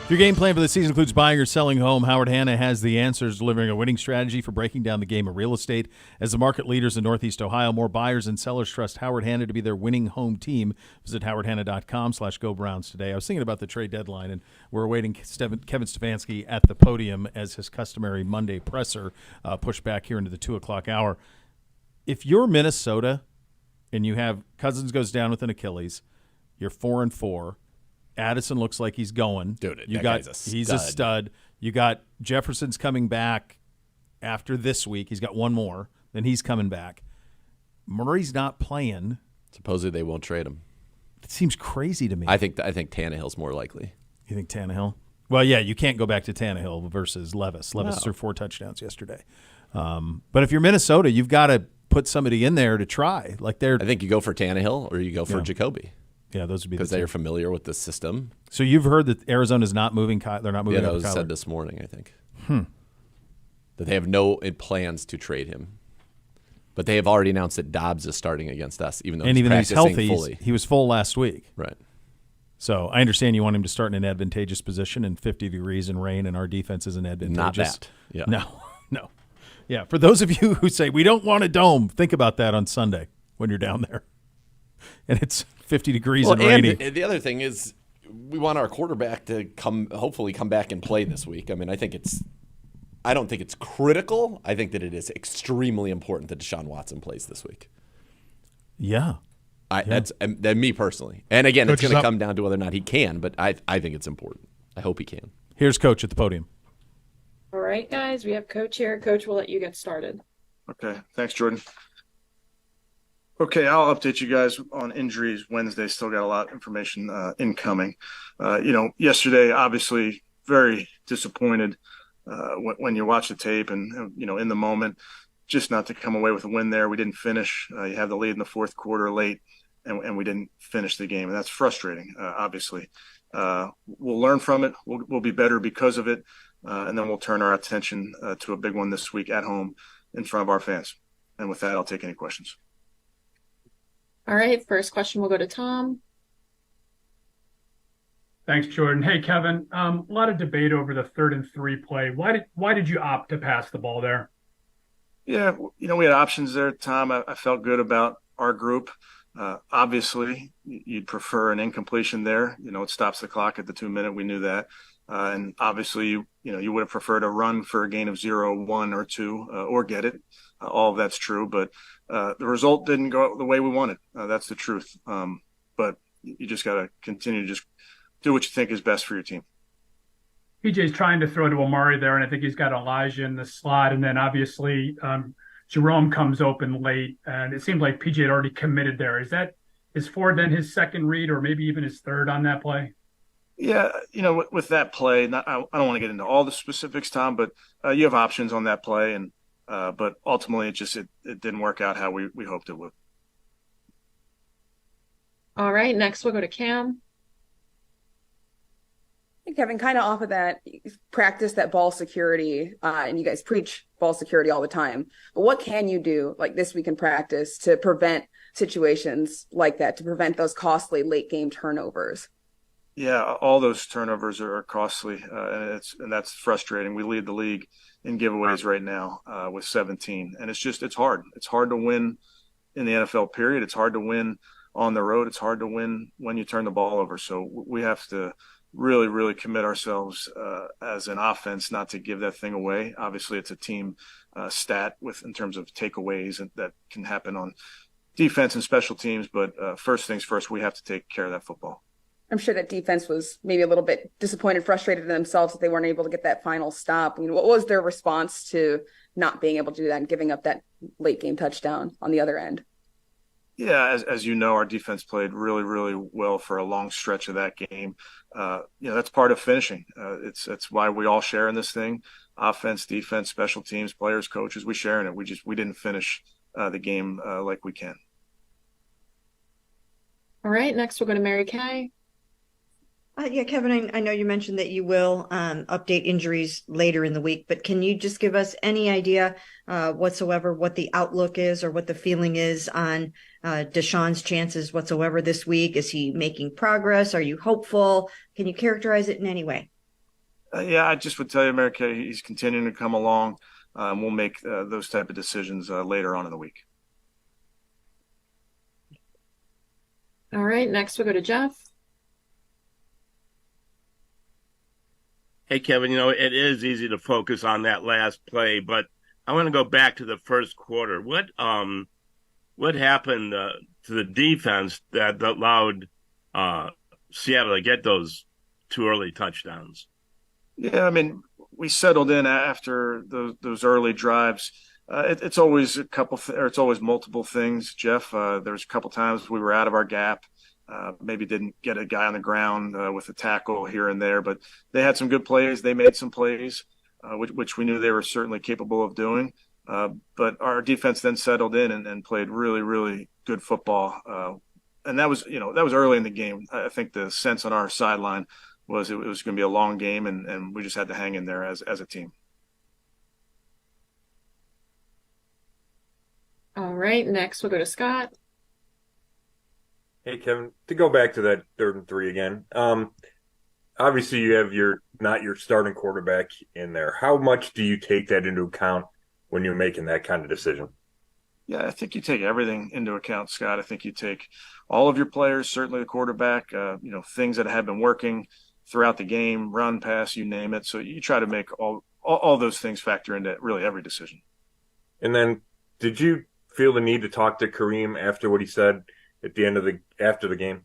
If your game plan for the season includes buying or selling a home, Howard Hanna has the answers, delivering a winning strategy for breaking down the game of real estate. As the market leaders in Northeast Ohio, more buyers and sellers trust Howard Hanna to be their winning home team. Visit howardhanna.com/GoBrowns today. I was thinking about the trade deadline, and we're awaiting Kevin Stefanski at the podium as his customary Monday presser pushed back here into the 2 o'clock hour. If you're Minnesota and you have Cousins goes down with an Achilles, you're 4-4. Addison looks like he's going. Dude, he's a stud. You got Jefferson's coming back after this week. He's got one more. Then he's coming back. Murray's not playing. Supposedly they won't trade him. It seems crazy to me. I think Tannehill's more likely. You think Tannehill? Well, yeah, you can't go back to Tannehill versus Levis. Levis threw 4 touchdowns yesterday. But if you're Minnesota, you've got to put somebody in there to try. I think you go for Tannehill or you go for Jacoby. Yeah, those would be because they are familiar with the system. So you've heard that Arizona's not moving. They're not moving. Yeah, that was said this morning, I think. That they have no plans to trade him, but they have already announced that Dobbs is starting against us, even though he's healthy. Fully. He was full last week. Right. So I understand you want him to start in an advantageous position in 50 degrees and rain, and our defense isn't advantageous. Not that. Yeah. No. Yeah. For those of you who say we don't want a dome, think about that on Sunday when you're down there, and it's 50 degrees and rainy. And the other thing is we want our quarterback to hopefully come back and play this week. I mean, I don't think it's critical. I think that it is extremely important that Deshaun Watson plays this week. Yeah. That's me personally. And again, it's going to come down to whether or not he can, but I think it's important. I hope he can. Here's Coach at the podium. All right, guys, we have Coach here. Coach, we'll let you get started. Okay. Thanks, Jordan. Okay, I'll update you guys on injuries Wednesday. Still got a lot of information incoming. Yesterday, obviously, very disappointed when you watch the tape and, in the moment, just not to come away with a win there. We didn't finish. You have the lead in the fourth quarter late, and we didn't finish the game. And that's frustrating, obviously. We'll learn from it. We'll be better because of it. And then we'll turn our attention to a big one this week at home in front of our fans. And with that, I'll take any questions. All right, first question will go to Tom. Thanks, Jordan. Hey, Kevin. A lot of debate over the 3rd and 3 play. Why did you opt to pass the ball there? Yeah, we had options there, Tom. I felt good about our group. Obviously, you'd prefer an incompletion there. It stops the clock at the 2-minute. We knew that. And obviously, you would have preferred a run for a gain of 0, 1, or 2, or get it. All of that's true, but the result didn't go the way we wanted. That's the truth. But you just got to continue to just do what you think is best for your team. PJ's trying to throw to Amari there, and I think he's got Elijah in the slot. And then obviously Jerome comes open late, and it seemed like PJ had already committed there. Is Ford then his second read or maybe even his third on that play? Yeah, with that play, I don't want to get into all the specifics, Tom, but you have options on that play, and but ultimately it didn't work out how we hoped it would. All right, next we'll go to Cam. Hey, Kevin, kind of off of that, practice that ball security, and you guys preach ball security all the time. But what can you do like this week in practice to prevent situations like that, to prevent those costly late game turnovers? Yeah, all those turnovers are costly, and that's frustrating. We lead the league in giveaways right now with 17, and it's hard. It's hard to win in the NFL, period. It's hard to win on the road. It's hard to win when you turn the ball over. So we have to really, really commit ourselves as an offense not to give that thing away. Obviously, it's a team stat in terms of takeaways, and that can happen on defense and special teams. But first things first, we have to take care of that football. I'm sure that defense was maybe a little bit disappointed, frustrated in themselves that they weren't able to get that final stop. What was their response to not being able to do that and giving up that late game touchdown on the other end? Yeah, as you know, our defense played really, really well for a long stretch of that game. That's part of finishing. That's why we all share in this thing: offense, defense, special teams, players, coaches. We share in it. We didn't finish the game like we can. All right, next we'll go to Mary Kay. Yeah, Kevin, I know you mentioned that you will update injuries later in the week, but can you just give us any idea whatsoever what the outlook is or what the feeling is on Deshaun's chances whatsoever this week? Is he making progress? Are you hopeful? Can you characterize it in any way? Yeah, I just would tell you, Mary Kay, he's continuing to come along. We'll make those type of decisions later on in the week. All right, next we'll go to Jeff. Hey, Kevin, it is easy to focus on that last play, but I want to go back to the first quarter. What happened to the defense that allowed Seattle to get those 2 early touchdowns? Yeah, I mean, we settled in after those early drives. It's always it's always multiple things, Jeff. There was a couple times we were out of our gap. Maybe didn't get a guy on the ground with a tackle here and there, but they had some good plays. They made some plays, which we knew they were certainly capable of doing. But our defense then settled in and played really, really good football. And that was early in the game. I think the sense on our sideline was it was going to be a long game, and we just had to hang in there as a team. All right, next we'll go to Scott. Hey, Kevin, to go back to that 3rd and 3 again. Obviously, you have not your starting quarterback in there. How much do you take that into account when you're making that kind of decision? Yeah, I think you take everything into account, Scott. I think you take all of your players, certainly the quarterback, things that have been working throughout the game, run, pass, you name it. So you try to make all those things factor into really every decision. And then did you feel the need to talk to Kareem after what he said at the end of after the game?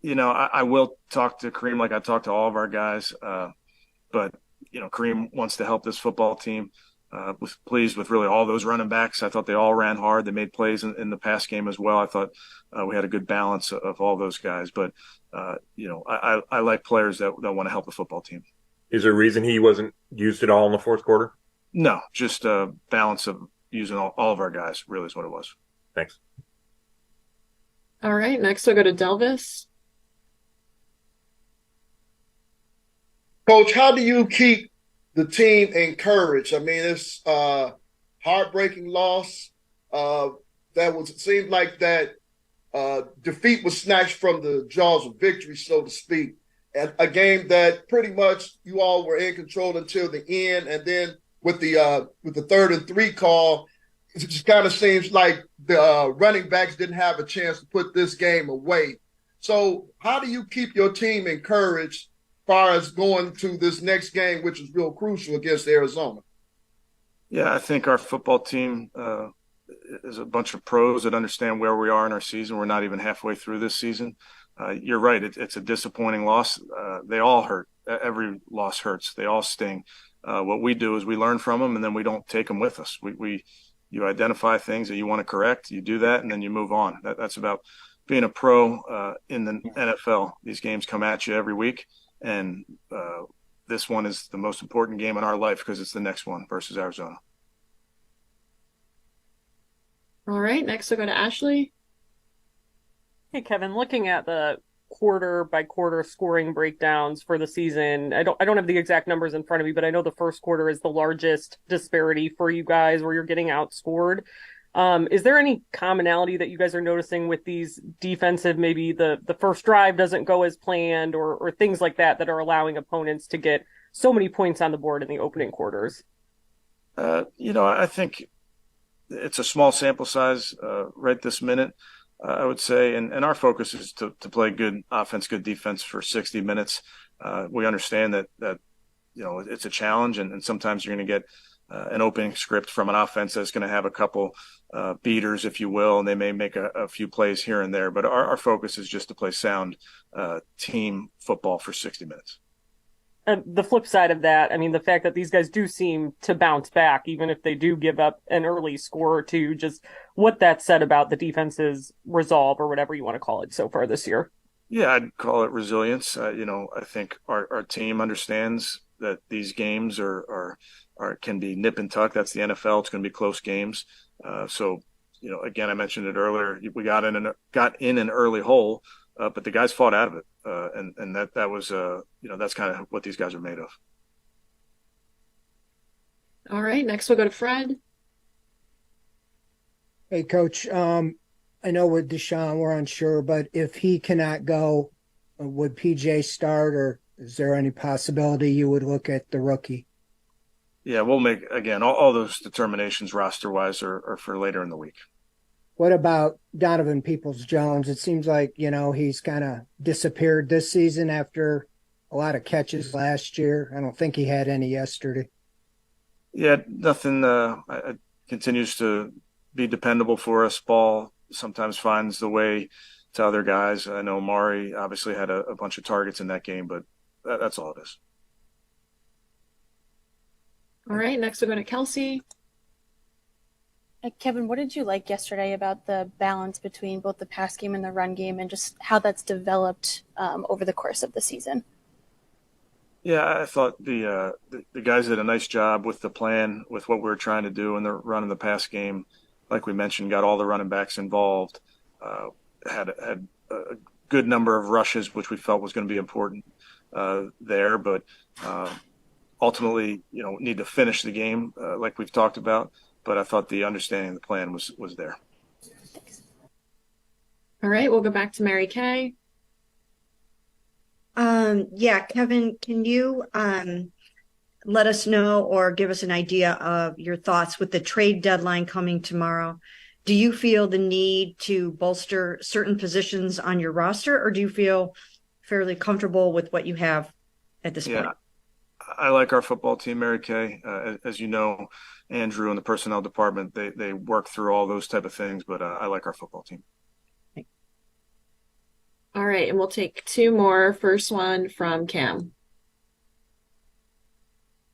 I will talk to Kareem like I talk to all of our guys. But Kareem wants to help this football team. Was pleased with really all those running backs. I thought they all ran hard. They made plays in the pass game as well. I thought we had a good balance of all those guys. But, I like players that want to help the football team. Is there a reason he wasn't used at all in the 4th quarter? No, just a balance of using all of our guys really is what it was. Thanks. All right, next we'll go to Delvis. Coach, how do you keep the team encouraged? I mean, it's heartbreaking loss. It seemed like that defeat was snatched from the jaws of victory, so to speak. And a game that pretty much you all were in control until the end, and then with the 3rd and 3 call, it just kind of seems like the running backs didn't have a chance to put this game away. So, how do you keep your team encouraged as far as going to this next game, which is real crucial against Arizona? Yeah, I think our football team is a bunch of pros that understand where we are in our season. We're not even halfway through this season. You're right. It's a disappointing loss. They all hurt. Every loss hurts. They all sting. What we do is we learn from them, and then we don't take them with us. You identify things that you want to correct. You do that, and then you move on. That's about being a pro in the NFL. These games come at you every week. And this one is the most important game in our life because it's the next one versus Arizona. All right, next we'll go to Ashley. Hey, Kevin, looking at the quarter by quarter scoring breakdowns for the season, I don't have the exact numbers in front of me, but I know the first quarter is the largest disparity for you guys where you're getting outscored. Is there any commonality that you guys are noticing with these defensive, maybe the first drive doesn't go as planned or things like that are allowing opponents to get so many points on the board in the opening quarters? I think it's a small sample size right this minute, I would say. And our focus is to play good offense, good defense for 60 minutes. We understand that it's a challenge, and sometimes you're going to get an opening script from an offense that's going to have a couple beaters, if you will, and they may make a few plays here and there. But our focus is just to play sound team football for 60 minutes. The flip side of that, I mean, the fact that these guys do seem to bounce back, even if they do give up an early score or two, just what that said about the defense's resolve or whatever you want to call it so far this year. Yeah, I'd call it resilience. I think our team understands that these games can be nip and tuck. That's the NFL. It's going to be close games. So, again, I mentioned it earlier. We got in an early hole, but the guys fought out of it. And that was, that's kind of what these guys are made of. All right, next we'll go to Fred. Hey, Coach. I know with Deshaun, we're unsure, but if he cannot go, would PJ start, or Is there any possibility you would look at the rookie? Yeah, we'll make, again, all those determinations roster-wise are for later in the week. What about Donovan Peoples-Jones? It seems like, he's kind of disappeared this season after a lot of catches last year. I don't think he had any yesterday. Yeah, nothing continues to be dependable for us. Ball sometimes finds the way to other guys. I know Mari obviously had a bunch of targets in that game, but that's all it is. All right, next we're going to Kelsey. Kevin, what did you like yesterday about the balance between both the pass game and the run game, and just how that's developed over the course of the season? Yeah, I thought the guys did a nice job with the plan, with what we were trying to do in the run and the pass game. Like we mentioned, got all the running backs involved, had a good number of rushes, which we felt was going to be important there. But ultimately, need to finish the game like we've talked about. But I thought the understanding of the plan was there. All right, we'll go back to Mary Kay. Yeah, Kevin, can you let us know or give us an idea of your thoughts with the trade deadline coming tomorrow? Do you feel the need to bolster certain positions on your roster, or do you feel fairly comfortable with what you have at this point? I like our football team, Mary Kay. As you know, Andrew and the personnel department, they work through all those type of things, but I like our football team. All right, and we'll take two more. First one from Cam.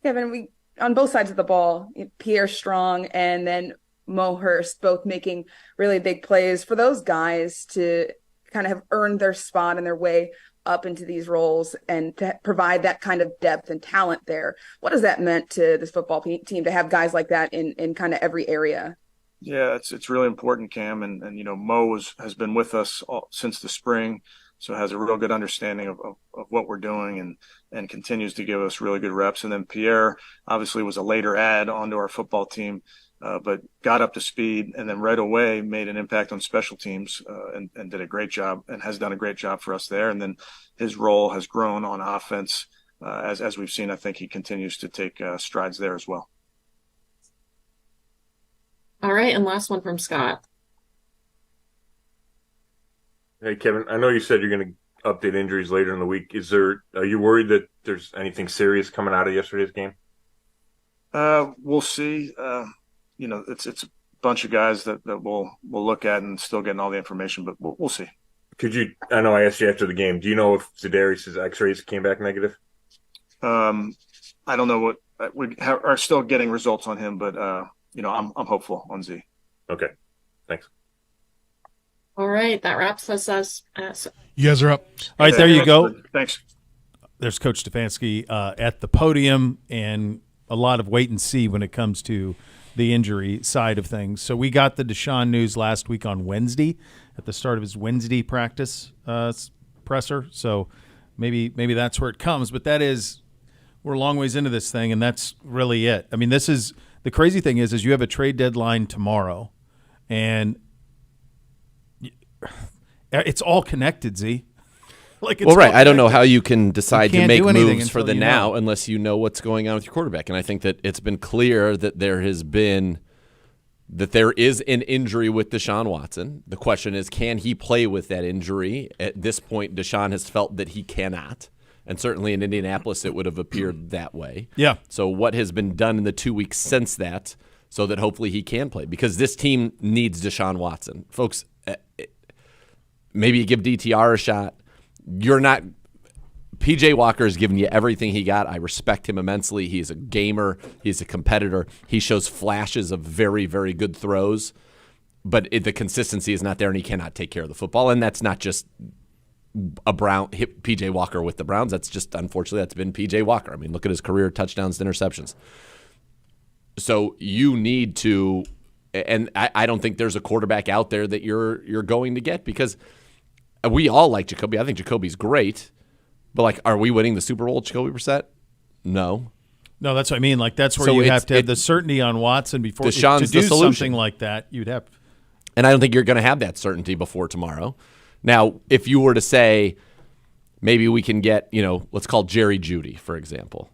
Kevin, we on both sides of the ball, Pierre Strong and then Mo Hurst both making really big plays for those guys to kind of have earned their spot and their way up into these roles and to provide that kind of depth and talent there. What has that meant to this football team to have guys like that in kind of every area? Yeah, it's really important, Cam, and Mo has been with us since the spring, so has a real good understanding of what we're doing and continues to give us really good reps. And then Pierre obviously was a later add onto our football team, but got up to speed and then right away made an impact on special teams and did a great job and has done a great job for us there. And then his role has grown on offense as we've seen. I think he continues to take strides there as well. All right, and last one from Scott. Hey, Kevin, I know you said you're going to update injuries later in the week. Are you worried that there's anything serious coming out of yesterday's game? We'll see. It's a bunch of guys that we'll look at and still getting all the information, but we'll see. I know I asked you after the game. Do you know if Za'Darius' x-rays came back negative? I don't know what we are still getting results on him, but I'm hopeful on Z. Okay. Thanks. All right, that wraps us. You guys are up. All right, there you go. Thanks. There's Coach Stefanski at the podium, and a lot of wait and see when it comes to the injury side of things. So we got the Deshaun news last week on Wednesday at the start of his Wednesday practice presser. So maybe that's where it comes. But we're a long ways into this thing, and that's really it. I mean, this is the crazy thing is you have a trade deadline tomorrow, and it's all connected, Z. Well, right. I don't know how you can decide to make moves for the now know. Unless you know what's going on with your quarterback. And I think that it's been clear that there is an injury with Deshaun Watson. The question is, can he play with that injury? At this point, Deshaun has felt that he cannot. And certainly in Indianapolis, it would have appeared that way. Yeah. So what has been done in the 2 weeks since that so that hopefully he can play? Because this team needs Deshaun Watson. Folks, maybe you give DTR a shot. You're not – P.J. Walker has given you everything he got. I respect him immensely. He is a gamer. He's a competitor. He shows flashes of very, very good throws. But the consistency is not there, and he cannot take care of the football. And that's not just P.J. Walker with the Browns. That's just – unfortunately, that's been P.J. Walker. I mean, look at his career touchdowns to interceptions. So you need to – and I don't think there's a quarterback out there that you're going to get because – we all like Jacoby. I think Jacoby's great. But, are we winning the Super Bowl with Jacoby Brissett? No. No, that's what I mean. That's where you have to have the certainty on Watson before Deshaun's to do the solution. Something like that. You'd have. And I don't think you're going to have that certainty before tomorrow. Now, if you were to say maybe we can get, let's call Jerry Jeudy, for example.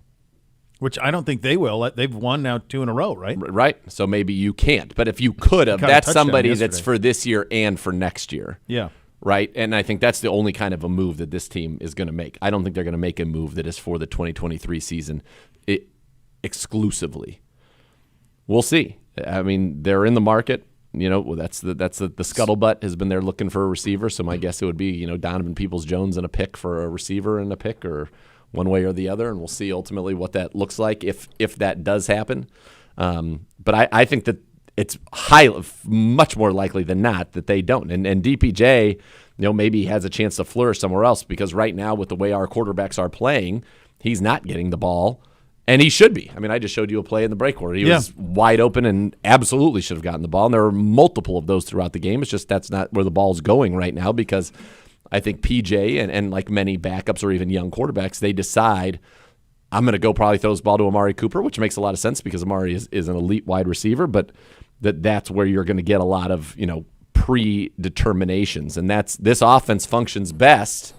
Which I don't think they will. They've won now 2 in a row, right? Right. So maybe you can't. But if you could have, that's somebody that's for this year and for next year. Yeah. Right? And I think that's the only kind of a move that this team is going to make. I don't think they're going to make a move that is for the 2023 season exclusively. We'll see. I mean, they're in the market. That's the scuttlebutt has been there looking for a receiver. So my guess it would be, Donovan Peoples-Jones and a pick for a receiver and a pick, or one way or the other, and we'll see ultimately what that looks like if that does happen. But I think that it's much more likely than not that they don't. And DPJ, maybe has a chance to flourish somewhere else, because right now with the way our quarterbacks are playing, he's not getting the ball, and he should be. I mean, I just showed you a play in the break where he was wide open and absolutely should have gotten the ball, and there were multiple of those throughout the game. It's just that's not where the ball's going right now, because I think PJ and like many backups or even young quarterbacks, they decide, I'm going to go probably throw this ball to Amari Cooper, which makes a lot of sense because Amari is an elite wide receiver, but that's where you're going to get a lot of, predeterminations. And this offense functions best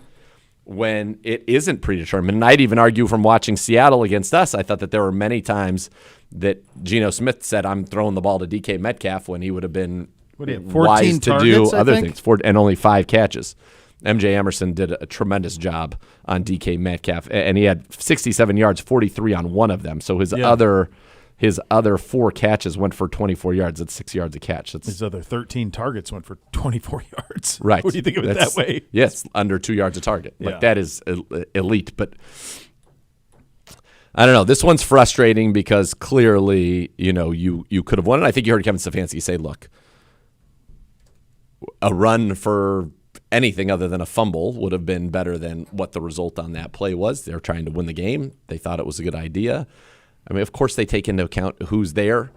when it isn't predetermined. And I'd even argue from watching Seattle against us, I thought that there were many times that Geno Smith said, I'm throwing the ball to DK Metcalf, when he would have been wise to do other things, and only 5 catches. MJ Emerson did a tremendous job on DK Metcalf, and he had 67 yards, 43 on one of them. So his other 4 catches went for 24 yards. That's 6 yards a catch. His other 13 targets went for 24 yards. Right. What do you think of it that way? Yes, under 2 yards a target. Like, that is elite. But I don't know. This one's frustrating because clearly, you could have won it. I think you heard Kevin Stefanski say, look, a run for anything other than a fumble would have been better than what the result on that play was. They're trying to win the game. They thought it was a good idea. I mean, of course they take into account who's there,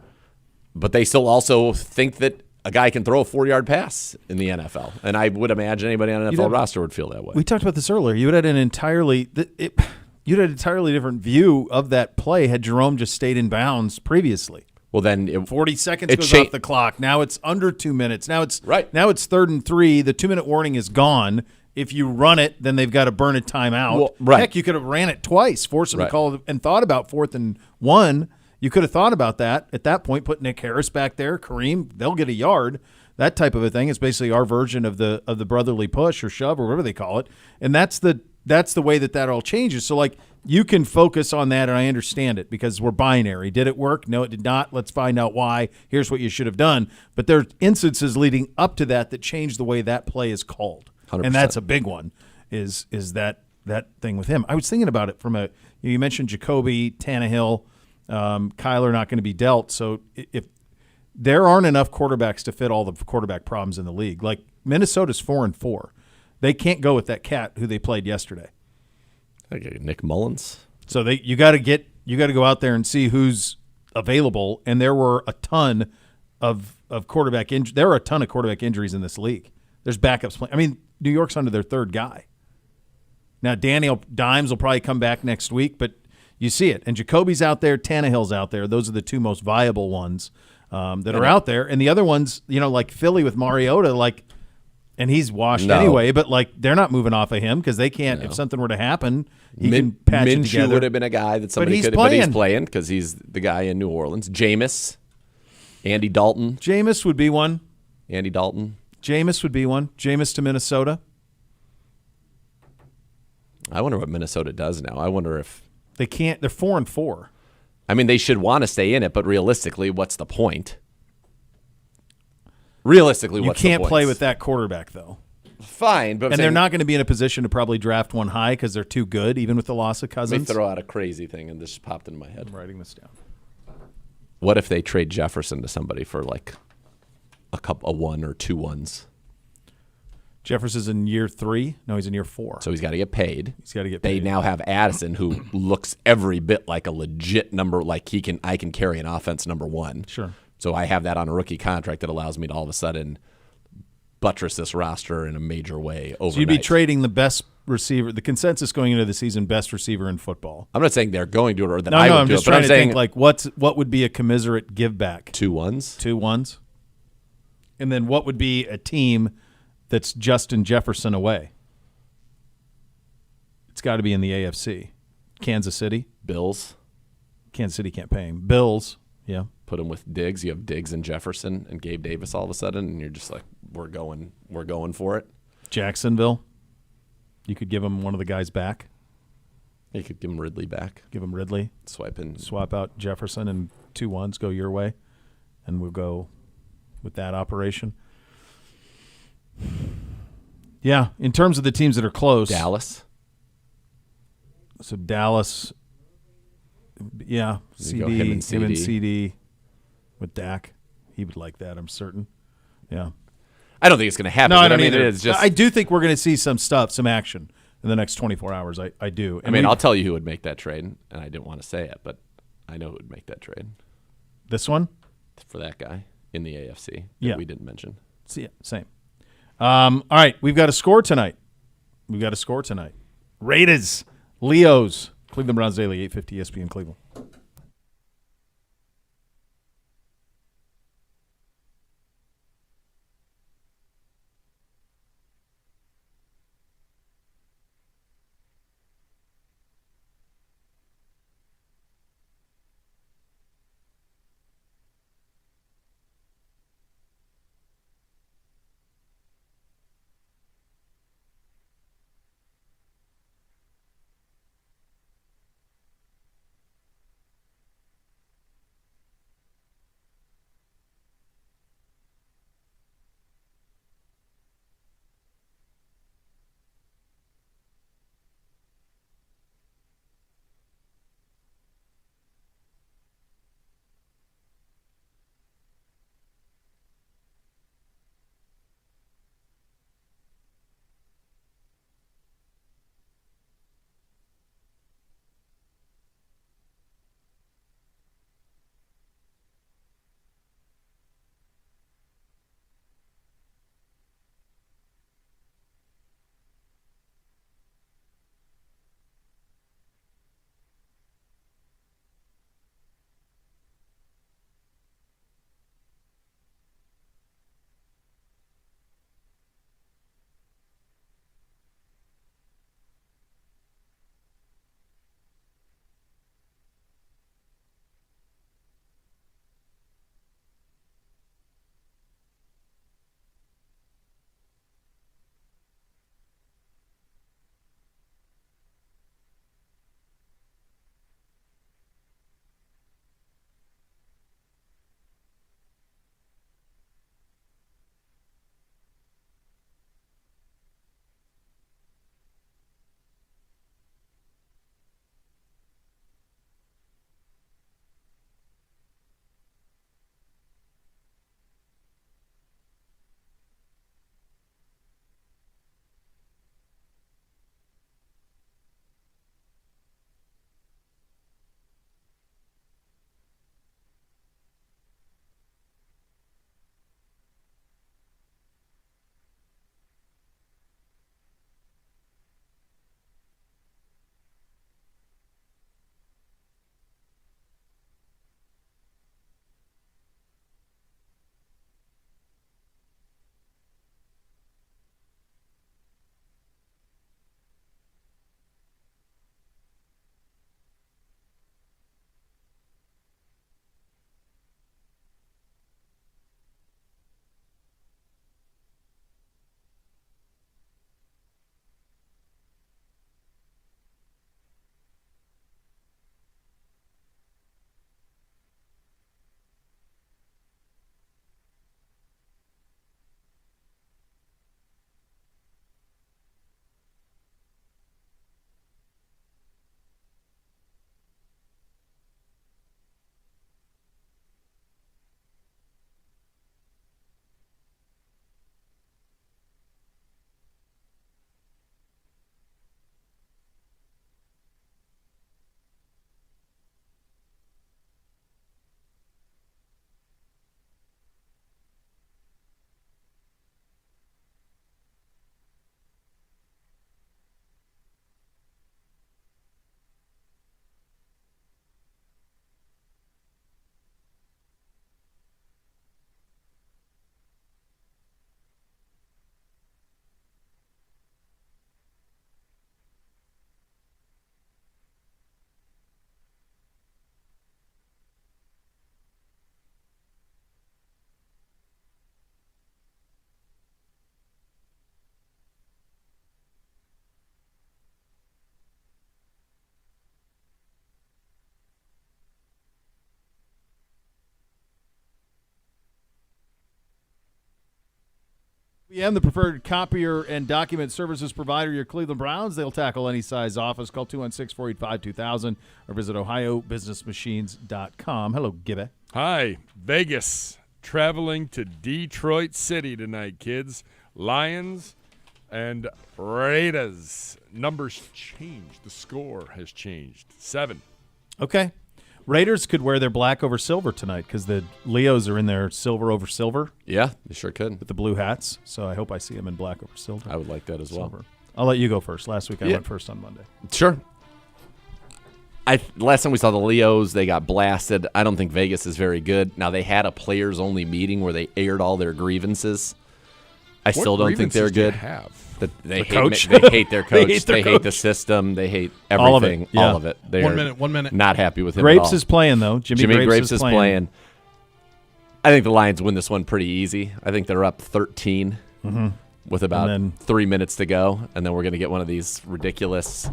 but they still also think that a guy can throw a 4-yard pass in the NFL. And I would imagine anybody on an NFL roster would feel that way. We talked about this earlier. You would have had an entirely different view of that play had Jerome just stayed in bounds previously. Well, then 40 seconds goes off the clock. Now it's under 2 minutes. Now it's 3rd and 3. The 2-minute warning is gone. If you run it, then they've got to burn a timeout. Well, Heck, you could have ran it twice, forced them to call it, and thought about 4th and 1. You could have thought about that at that point. Put Nick Harris back there, Kareem. They'll get a yard. That type of a thing is basically our version of the brotherly push or shove or whatever they call it. And that's the way that all changes. So like, you can focus on that, and I understand it because we're binary. Did it work? No, it did not. Let's find out why. Here's what you should have done. But there are instances leading up to that change the way that play is called. 100%. And that's a big one, is that thing with him. I was thinking about it from you mentioned Jacoby, Tannehill, Kyler not going to be dealt. So if there aren't enough quarterbacks to fit all the quarterback problems in the league, like Minnesota's 4-4. They can't go with that cat who they played yesterday. Okay, Nick Mullins. So you got to go out there and see who's available. And there were a ton of quarterback injuries. There are a ton of quarterback injuries in this league. There's backups playing. I mean, New York's under their 3rd guy. Now, Daniel Dimes will probably come back next week, but you see it. And Jacoby's out there, Tannehill's out there. Those are the 2 most viable ones that are out there. And the other ones, like Philly with Mariota, and he's washed anyway, but they're not moving off of him because they can't. If something were to happen, he can patch it together. Minshew would have been a guy that somebody could, but he's playing because he's the guy in New Orleans. Jameis, Andy Dalton. Jameis would be one. Andy Dalton. Jameis would be one. Jameis to Minnesota. I wonder what Minnesota does now. I wonder if they can't. They're 4-4. I mean, they should want to stay in it, but realistically, what's the point? Realistically, what's the point? You can't play with that quarterback, though. Fine, but they're not going to be in a position to probably draft one high because they're too good, even with the loss of Cousins. Let me throw out a crazy thing, and this popped into my head. I'm writing this down. What if they trade Jefferson to somebody for a 1 or 2 1s? Jefferson's in year 3. No, he's in year 4. So he's got to get paid. They now have Addison, who looks every bit like a legit number. Like I can carry an offense number 1. Sure. So I have that on a rookie contract that allows me to all of a sudden buttress this roster in a major way overnight. So you'd be trading the best receiver, the consensus going into the season, best receiver in football. I'm not saying they're going to do it or that I would do it. I'm just trying to think what would be a commiserate give back? 2 1s. 2 1s. And then what would be a team that's Justin Jefferson away? got to be in the AFC. Kansas City. Bills. Kansas City can't pay him. Bills. Yeah. Put him with Diggs. You have Diggs and Jefferson and Gabe Davis all of a sudden, and you're just like, we're going for it. Jacksonville. You could give him one of the guys back. You could give him Ridley back. Give him Ridley. Swap out Jefferson and 2 1s, go your way, and we'll go with that operation. Yeah, in terms of the teams that are close. Dallas. So Dallas, yeah, Him and CD with Dak. He would like that, I'm certain. Yeah. I don't think it's going to happen. No, I don't mean, either. it's just, I do think we're going to see some action in the next 24 hours. I do. And I'll tell you who would make that trade, and I didn't want to say it, but I know who would make that trade. This one? For that guy in the AFC that we didn't mention. Yeah, same. All right, we've got a score tonight. Raiders, Leos, Cleveland Browns Daily, 850 ESPN Cleveland. the preferred copier and document services provider, your Cleveland Browns. They'll tackle any size office. Call 216-485-2000 or visit ohiobusinessmachines.com. Hello, Gibby. Hi, Vegas. Traveling to Detroit City tonight, kids. Lions and Raiders. Numbers changed. The score has changed. 7. Okay. Raiders could wear their black over silver tonight because the Leos are in their silver over silver. Yeah, they sure could. With the blue hats. So I hope I see them in black over silver. I would like that as well. Silver. I'll let you go first. Last week I went first on Monday. Sure. Last time we saw the Leos, they got blasted. I don't think Vegas is very good. Now, they had a players-only meeting where they aired all their grievances. I still don't think they're good. They hate their coach. They hate the system. They hate everything. All of it. They are 1 minute. not happy with him Grapes at all. is playing, though. Jimmy Grapes is playing. I think the Lions win this one pretty easy. I think they're up 13 with about 3 minutes to go, and then we're going to get one of these ridiculous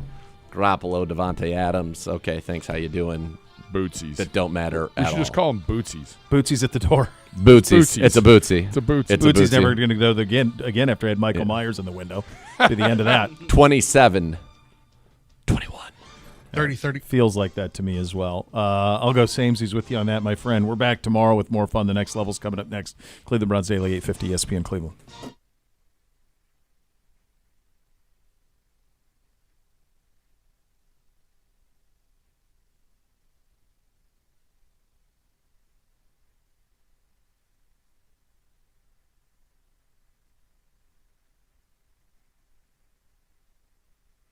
Garoppolo, Devontae Adams. Okay, thanks. How you doing? Bootsies. That don't matter We at all. should just call them Bootsies. Bootsies at the door. Bootsies. It's a Bootsy. It's a Bootsy. Bootsy's never going to go there again after I had Michael Myers in the window. To the end of that. 27-21. 30-30. Feels like that to me as well. I'll go samesies with you on that, my friend. We're back tomorrow with more fun. The next level's coming up next. Cleveland Browns Daily, 850 ESPN Cleveland.